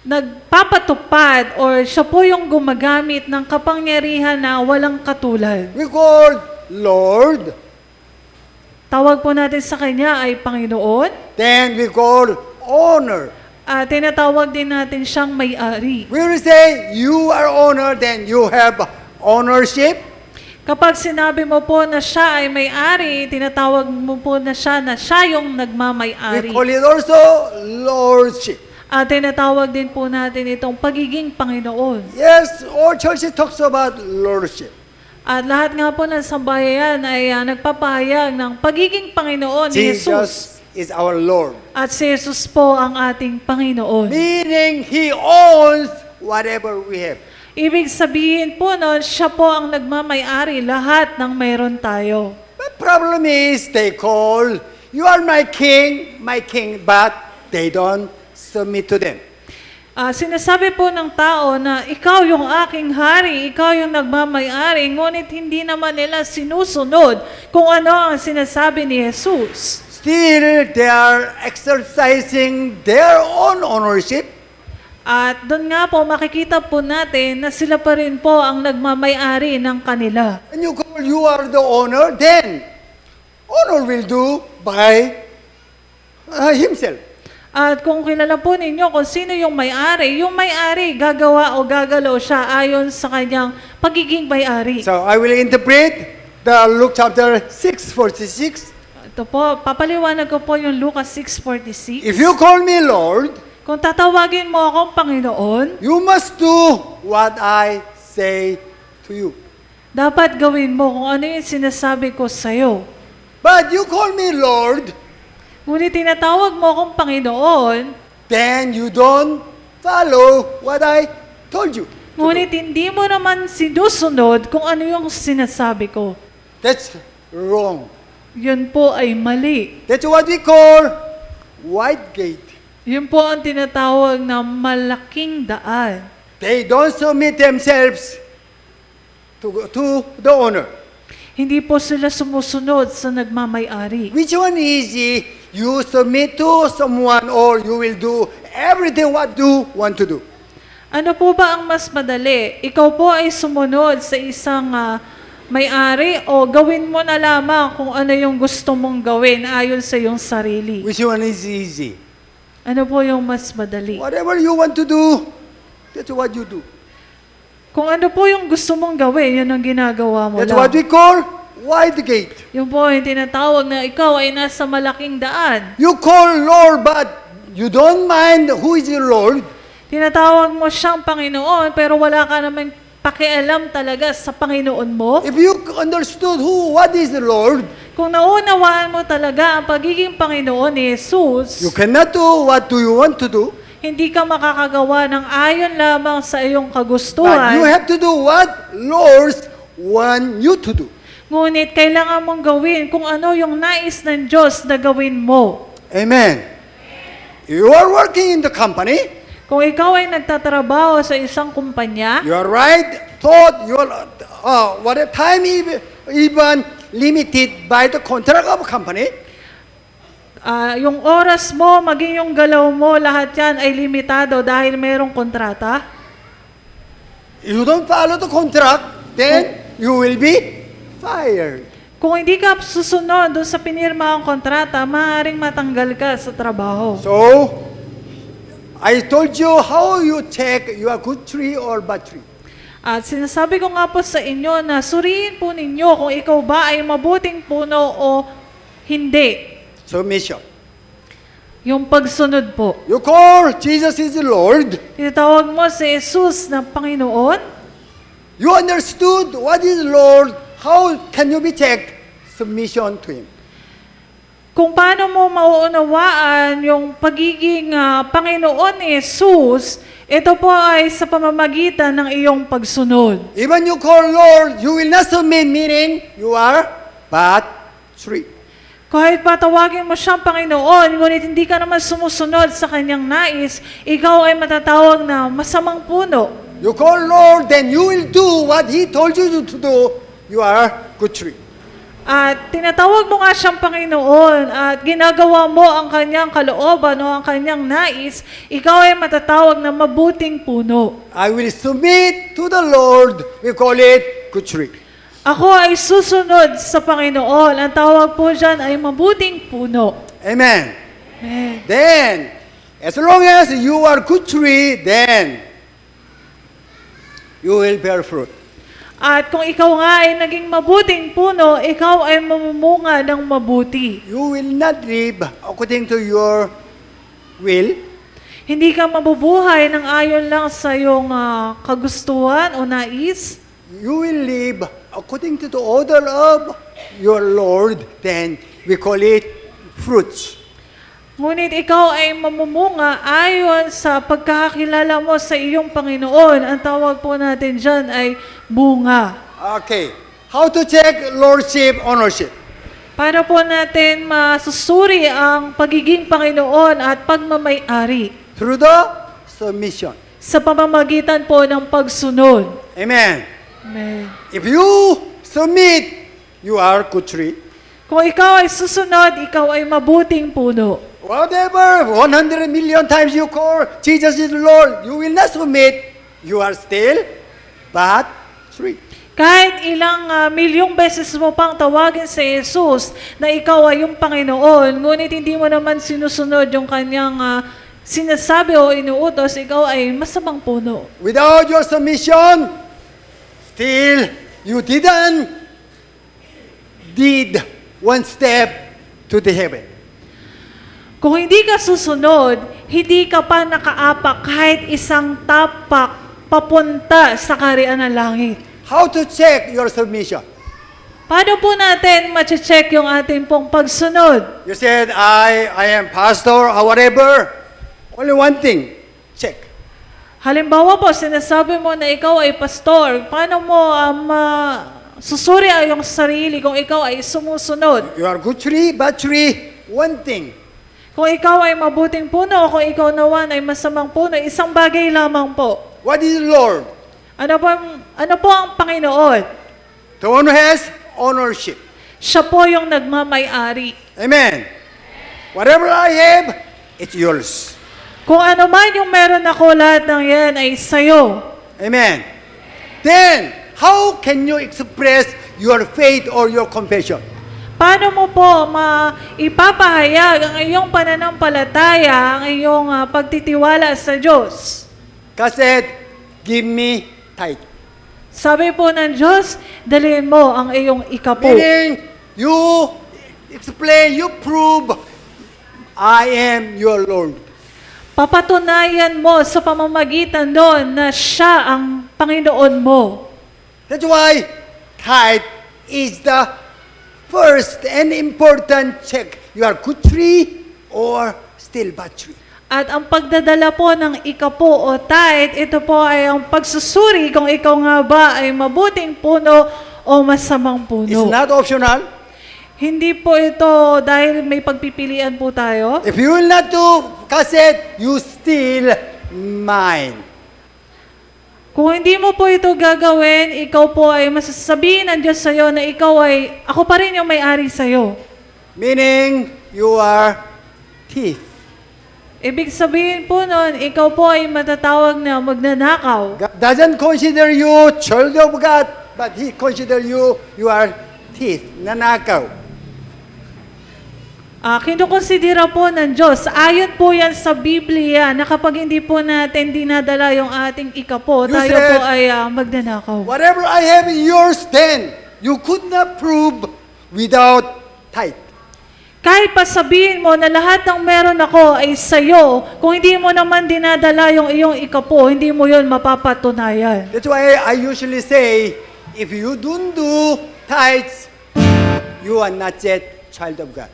nagpapatupad or siya po yung gumagamit ng kapangyarihan na walang katulad. We call Lord, Tawag po natin sa Kanya ay Panginoon then we call honor. at tinatawag din natin siyang may-ari. We will say you are owner, then you have ownership. Kapag sinabi mo po na siya ay may-ari, tinatawag mo po na siya yung We nagmamay-ari. call it also lordship. At tinatawag din po natin itong pagiging Panginoon. Yes, all churches talks about lordship. At lahat nga po ng sambahayan ay nagpapahayag ng pagiging Panginoon ni Jesus. Jesus is our Lord. At si Jesus po ang ating Panginoon. Meaning He owns whatever we have. Ibig sabihin po nun, siya po ang nagmamay-ari lahat ng mayroon tayo. But problem is they call, you are my king, but they don't submit to them. Sinasabi po ng tao na ikaw yung aking hari, ikaw yung nagmamay-ari, ngunit hindi naman nila sinusunod kung ano ang sinasabi ni Jesus. Still, they are exercising their own ownership. At doon nga po, makikita po natin na sila pa rin po ang nagmamay-ari ng kanila. When you call you are the owner, then owner will do by himself. At kung kilala po ninyo kung sino yung may-ari gagawa o gagalaw siya ayon sa kanyang pagiging may-ari. So I will interpret the Luke chapter 6:46. Ito po, papaliwanag ko po yung Lucas 6:46. If you call me Lord, Kung tatawagin mo akong Panginoon, you must do what I say to you. dapat gawin mo kung ano yung sinasabi ko sa'yo. But you call me Lord, Ngunit tinatawag mo akong Panginoon, then you don't follow what I told you. ngunit hindi mo naman sinusunod kung ano yung sinasabi ko. That's wrong. Yun po ay mali. That's what we call wide gate. Yun po ang tinatawag na malaking daan. They don't submit themselves to the owner. Hindi po sila sumusunod sa nagmamay-ari. Which one is easy? You submit to someone or you will do everything what you want to do. Ano po ba ang mas madali? Ikaw po ay sumunod sa isang may-ari o gawin mo na lamang kung ano yung gusto mong gawin ayon sa iyong sarili. Which one is easy? Ano po yung mas madali? Whatever you want to do, that's what you do. Kung ano po yung gusto mong gawin, yun ang ginagawa mo That's lang. what we call wide gate. Yung po yung tinatawag na ikaw ay nasa malaking daan. You call Lord, but you don't mind who is your Lord. Tinatawag mo siyang Panginoon, pero wala ka namang pakialam talaga sa Panginoon mo. If you understood what is the Lord, Kung naunawaan mo talaga ang pagiging Panginoon ni Jesus, you cannot do what do you want to do, hindi ka makakagawa ng ayon lamang sa iyong but kagustuhan. you have to do what Lord want you to do. Ngunit kailangan mong gawin kung ano yung nais ng Diyos na gawin mo. Amen. You are working in the company, Kung ikaw ay nagtatrabaho sa isang kumpanya, your right thought, your what time even limited by the contract of company. yung oras mo, maging yung galaw mo, lahat yan ay limitado dahil mayroong kontrata. You don't follow the contract, then you will be fired. Kung hindi ka susunod doon sa pinirma ang kontrata, maaaring matanggal ka sa trabaho. So, I told you how you check you are good tree or bad tree. At sinasabi ko nga po sa inyo na suriin po ninyo kung ikaw ba ay mabuting puno o hindi. Submission. Yung pagsunod po. You call Jesus is the Lord. Tinatawag mo si Jesus na Panginoon. You understood what is Lord. How can you be checked? Submission to Him. Kung paano mo mauunawaan yung pagiging Panginoon ni Jesus, ito po ay sa pamamagitan ng iyong pagsunod. Even you call Lord, you will not submit, meaning you are bad tree. Kahit patawagin mo siyang Panginoon, ngunit hindi ka naman sumusunod sa kanyang nais, ikaw ay matatawag na masamang puno. You call Lord, then you will do what He told you to do. You are good tree. At tinatawag mo nga siyang Panginoon at ginagawa mo ang kanyang kalooban o ang kanyang nais, ikaw ay matatawag na mabuting puno. I will submit to the Lord. We call it good tree. Ako ay susunod sa Panginoon. Ang tawag po dyan ay mabuting puno. Amen. Amen. Then, as long as you are good tree, then you will bear fruit. At kung ikaw nga ay naging mabuting puno, ikaw ay mamumunga ng mabuti. You will not live according to your will. Hindi ka mabubuhay ng ayon lang sa iyong kagustuhan o nais. You will live according to the order of your Lord. Then we call it fruits. Ngunit ikaw ay mamumunga ayon sa pagkakakilala mo sa iyong Panginoon. Ang tawag po natin dyan ay bunga. Okay. How to check lordship, ownership? Para po natin masusuri ang pagiging Panginoon at pagmamay-ari Through the submission. sa pamamagitan po ng pagsunod. Amen. Amen. If you submit, you are good tree. Kung ikaw ay susunod, ikaw ay mabuting puno. Whatever, 100 million times you call Jesus is Lord, you will not submit. You are still bad tree. Kahit ilang milyong beses mo pang tawagin si Jesus na ikaw ay yung Panginoon, ngunit hindi mo naman sinusunod yung kanyang sinasabi o inuutos, ikaw ay masamang puno. Without your submission, still you did one step to the heaven. Kung hindi ka susunod, hindi ka pa nakaapak kahit isang tapak papunta sa kaharian ng langit. How to check your submission? Paano po natin mache-check yung ating pong pagsunod? You said, I am pastor or whatever. Only one thing, check. Halimbawa po, sinasabi mo na ikaw ay pastor. Paano mo susuri ang iyong sarili kung ikaw ay sumusunod? You are good tree, bad tree, one thing. Kung ikaw ay mabuting puno o kung ikaw naman ay masamang puno, isang bagay lamang po. What is Lord? Ano po ang Panginoon? The one who has ownership. Siya po yung nagmamay-ari. Amen. Whatever I have, it's yours. Kung ano man yung meron ako, lahat ng yan ay sa'yo. Amen. Then, how can you express your faith or your confession? paano mo po ipapahayag ang iyong pananampalataya, ang iyong pagtitiwala sa Diyos? God said, give me tithe. Sabi po ng Diyos, dalhin mo ang iyong ikapo. Meaning, you explain, you prove, I am your Lord. Papatunayan mo sa pamamagitan doon na siya ang Panginoon mo. That's why tithe is the first and important check. You are good tree or still bad tree. At ang pagdadala po ng ikapo o tithe, ito po ay ang pagsusuri kung ikaw nga ba ay mabuting puno o masamang puno. It's not optional. Hindi po ito dahil may pagpipilian po tayo. If you will not do cassette, you steal mine. Kung hindi mo po ito gagawin, ikaw po ay masasabihin ng Diyos sa'yo na ako pa rin yung may-ari sa'yo. Meaning, you are thief. Ibig sabihin po nun, ikaw po ay matatawag na magnanakaw. God doesn't consider you child of God, but He consider you are thief, nanakaw. Kinukonsidera po ng Diyos, ayon po yan sa Biblia, na kapag hindi po natin dinadala yung ating ikapo, You tayo said, po ay magnanakaw. Whatever I have is yours then. You could not prove without tithe. Kahit pa sabihin mo na lahat ng meron ako ay sa'yo, kung hindi mo naman dinadala yung iyong ikapo, hindi mo yon mapapatunayan. That's why I usually say, if you don't do tithes, you are not yet child of God.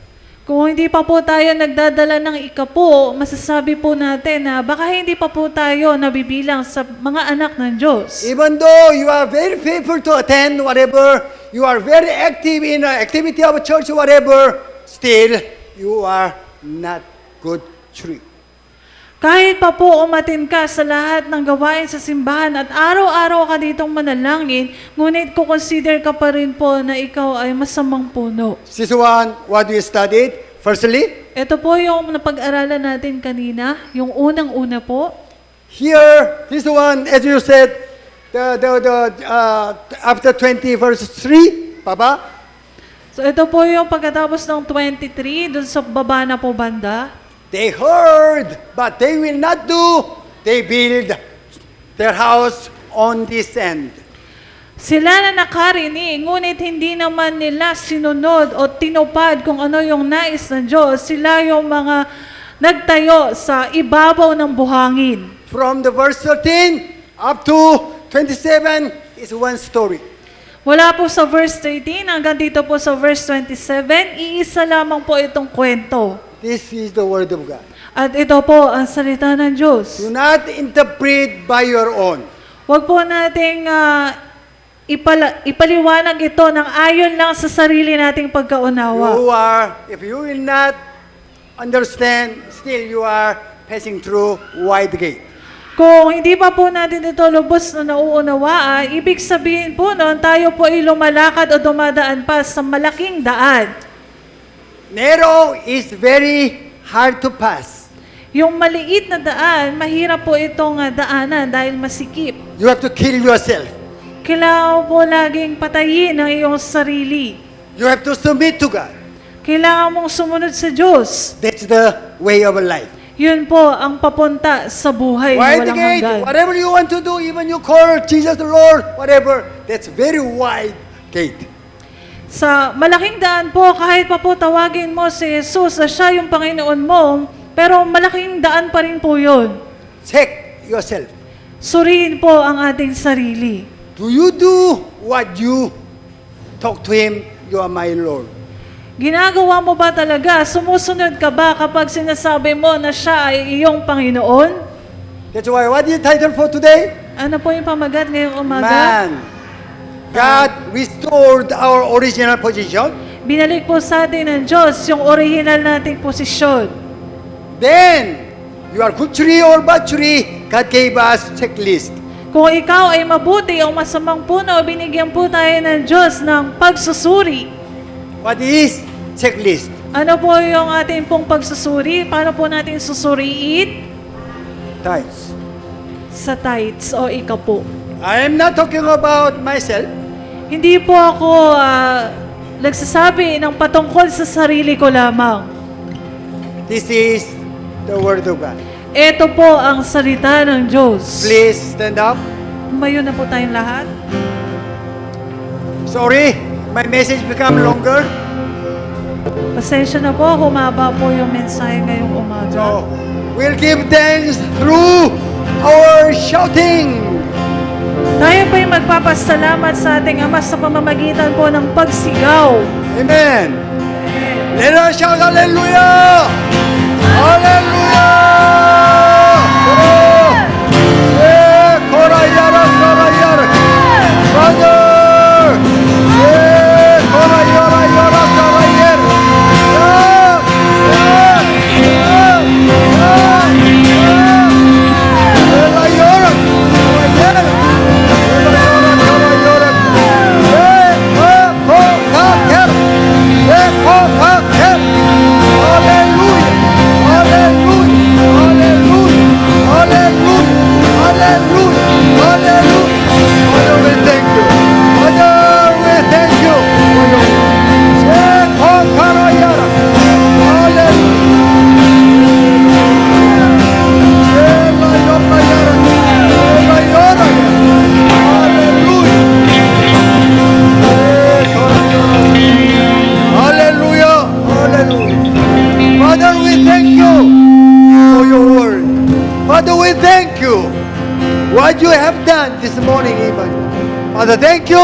Kung hindi pa po tayo nagdadala ng ikapo, masasabi po natin na baka hindi pa po tayo nabibilang sa mga anak ng Diyos. Even though you are very faithful to attend whatever, you are very active in activity of church whatever, still you are not good tree. Kahit pa po umatin ka sa lahat ng gawain sa simbahan at araw-araw ka ditong manalangin, ngunit kukonsider ka pa rin po na ikaw ay masamang puno. This is what we studied. Firstly, Ito po yung napag-aralan natin kanina, yung unang-una po. here, this one, as you said, after 20 verse 3, Papa, So ito po yung pagkatapos ng 23, dun sa baba na po banda. they heard, but they will not do. They build their house on this end. Sila na nakarinig, ngunit hindi naman nila sinunod o tinupad kung ano yung nais ng Diyos. Sila yung mga nagtayo sa ibabaw ng buhangin. From the verse 13 up to 27 is one story. Wala po sa verse 13 hanggang dito po sa verse 27, iisa lamang po itong kwento. This is the word of God. At ito po ang salita ng Diyos. Do not interpret by your own. Huwag po nating ipaliwanag ito ng ayon lang sa sarili nating pagkaunawa. You are, if you will not understand, still you are passing through wide gate. Kung hindi pa po natin ito lubos na nauunawaan, ibig sabihin po noon, tayo po ay lumalakad o dumadaan pa sa malaking daan. Narrow is very hard to pass. Yung maliit na daan, mahirap po itong daanan dahil masikip. You have to kill yourself. Kailangan po laging patayin ang iyong sarili. You have to submit to God. Kailangan mong sumunod sa Diyos. That's the way of life. Yun po ang papunta sa buhay na Wide walang gate, hanggan. whatever you want to do, even you call Jesus the Lord, whatever, that's very wide gate. Sa malaking daan po, kahit pa po tawagin mo si Jesus na siya yung Panginoon mo, pero malaking daan pa rin po yun. Check yourself. Suriin po ang ating sarili. Do you do what you talk to Him, you are my Lord? Ginagawa mo ba talaga? Sumusunod ka ba kapag sinasabi mo na siya ay iyong Panginoon? That's why, what is the title for today? Ano po yung pamagat ngayong umaga? Man. God restored our original position. Binalik po sa atin ng Diyos yung original nating posisyon. Then, you are good tree or bad tree, God gave us checklist. Kung ikaw ay mabuti o masamang puno, binigyan po tayo ng Diyos ng pagsusuri. What is checklist? Ano po yung ating pong pagsusuri? Paano po natin susuriin? Tithes. Sa tithes o ikapo. I am not talking about myself. Hindi po ako nagsasabi ng patungkol sa sarili ko lamang. This is the Word of God. Ito po ang salita ng Diyos. Please stand up. Umayo na po tayong lahat. Sorry, my message become longer. Pasensya na po, humaba po yung mensahe ngayong umaga. So, we'll give thanks through our shouting. Tayo po'y magpapasalamat sa ating Ama sa pamamagitan po ng pagsigaw. Amen. Let us shout hallelujah! Hallelujah! Yeah, korayara, korayara. Brother! Yeah, korayara, yara, korayara. Yeah, yeah, yeah, yeah, yeah. Korayara, korayara. Korayara, korayara. Yeah, korayara. Yeah, korayara. Hallelujah! Hallelujah! Hallelujah! Hallelujah! Hallelujah! Hallelujah! Father, we thank you. Father, we thank you for your Shekokarayara. Hallelujah! Hallelujah! Father, we thank you for your word. Father, we thank you what you have done this morning even. Father, thank you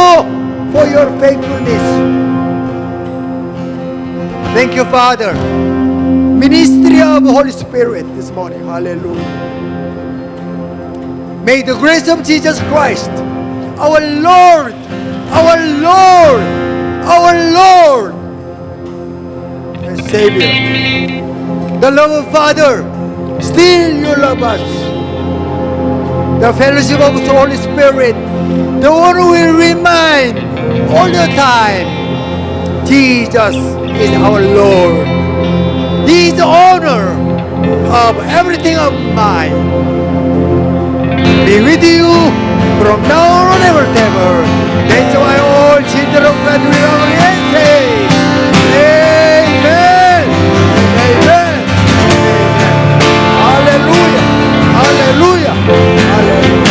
for your faithfulness. Thank you, Father. Ministry of the Holy Spirit this morning. Hallelujah. May the grace of Jesus Christ, our Lord, our Lord, our Lord, and Savior, the love of Father, still you love us. The fellowship of the Holy Spirit, the one who will remind all the time, Jesus is our Lord. He is the owner of everything of mine. Be with you from now on ever and ever. That's why all children of God will agree and say, Amen. Amen. Amen. Hallelujah. Hallelujah. Hallelujah.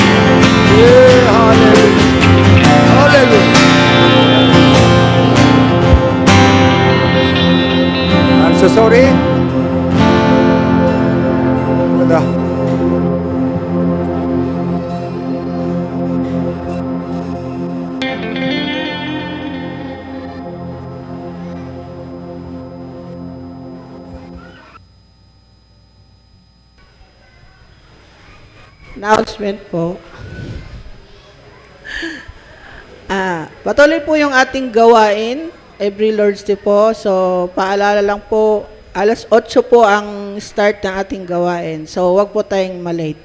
Yeah, hallelujah. Hallelujah. I'm so sorry. For the announcement po. Patuloy po yung ating gawain every Lord's Day po. So, paalala lang po, alas 8 po ang start ng ating gawain. So, wag po tayong malate.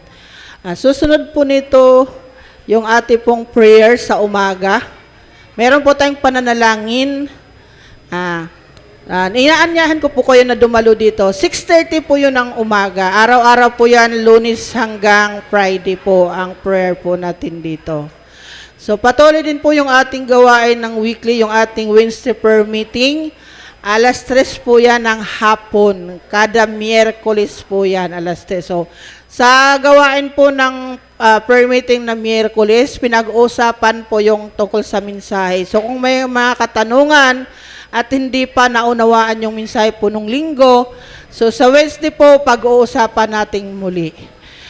Susunod po nito, yung ating pong prayer sa umaga. Meron po tayong pananalangin. Inaanyahan ko po kayo na dumalo dito. 6:30 po yun ng umaga. Araw-araw po yan, Lunes hanggang Friday po ang prayer po natin dito. So patuloy din po yung ating gawain ng weekly, yung ating Wednesday prayer meeting. Alas 3 po yan ng hapon. Kada Miyerkules po yan, alas 3. So sa gawain po ng prayer meeting na Miyerkules, pinag-uusapan po yung tungkol sa mensahe. So kung may mga katanungan, at hindi pa naunawaan yung mensahe po nung linggo. So sa Wednesday po, pag-uusapan nating muli.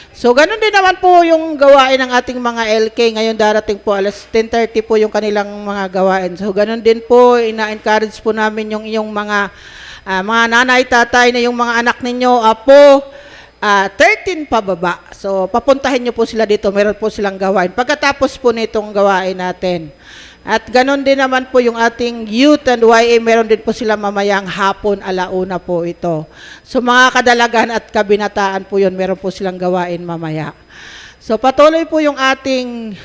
So ganun din naman po yung gawain ng ating mga LK. Ngayon darating po alas 10:30 po yung kanilang mga gawain. So ganun din po, ina-encourage po namin yung inyong mga nanay, tatay na yung mga anak ninyo, apo, 13 pababa. So papuntahin nyo po sila dito, meron po silang gawain. Pagkatapos po nitong gawain natin. At ganon din naman po yung ating youth and YA, meron din po sila mamayang hapon, alauna po ito. So mga kadalagan at kabinataan po yun, meron po silang gawain mamaya. So patuloy po yung ating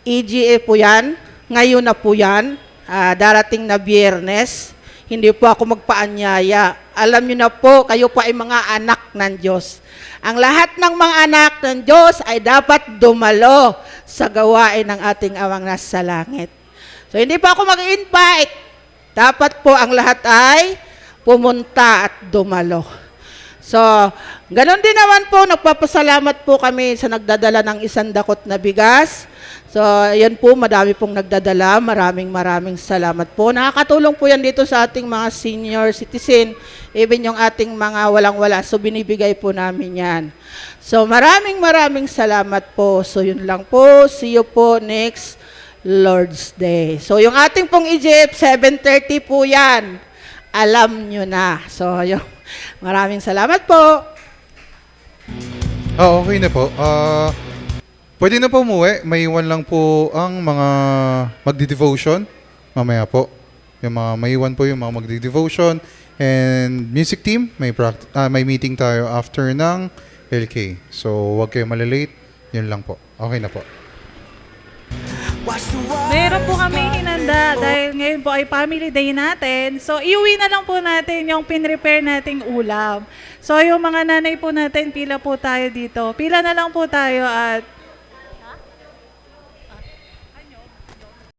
EGA po yan, ngayon na po yan, darating na Biyernes. Hindi po ako magpaanyaya. Alam niyo na po, kayo po ay mga anak ng Diyos. Ang lahat ng mga anak ng Diyos ay dapat dumalo sa gawain ng ating Amang nasa langit. So, hindi po ako mag-invite. Dapat po ang lahat ay pumunta at dumalo. So, ganun din naman po, nagpapasalamat po kami sa nagdadala ng 100 na bigas. So, yan po, madami pong nagdadala. Maraming salamat po. Nakakatulong po yan dito sa ating mga senior citizen, even yung ating mga walang-wala. So, binibigay po namin yan. So, maraming salamat po. So, yun lang po. See you po next Lord's Day. So, yung ating pong Egypt, 7:30 po yan. Alam nyo na. So, yung maraming salamat po. Okay na po. Pwede na po umuwi. May iwan lang po ang mga magdi-devotion. Mamaya po. Yung mga may iwan po yung mga magdi-devotion. And music team, may meeting tayo after ng LK. So, huwag kayo malalate. Yun lang po. Okay na po. Meron po kami hinanda dahil ngayon po ay family day natin. So, iuwi na lang po natin yung pinrepare nating ulam. So, yung mga nanay po natin, pila po tayo dito. Pila na lang po tayo at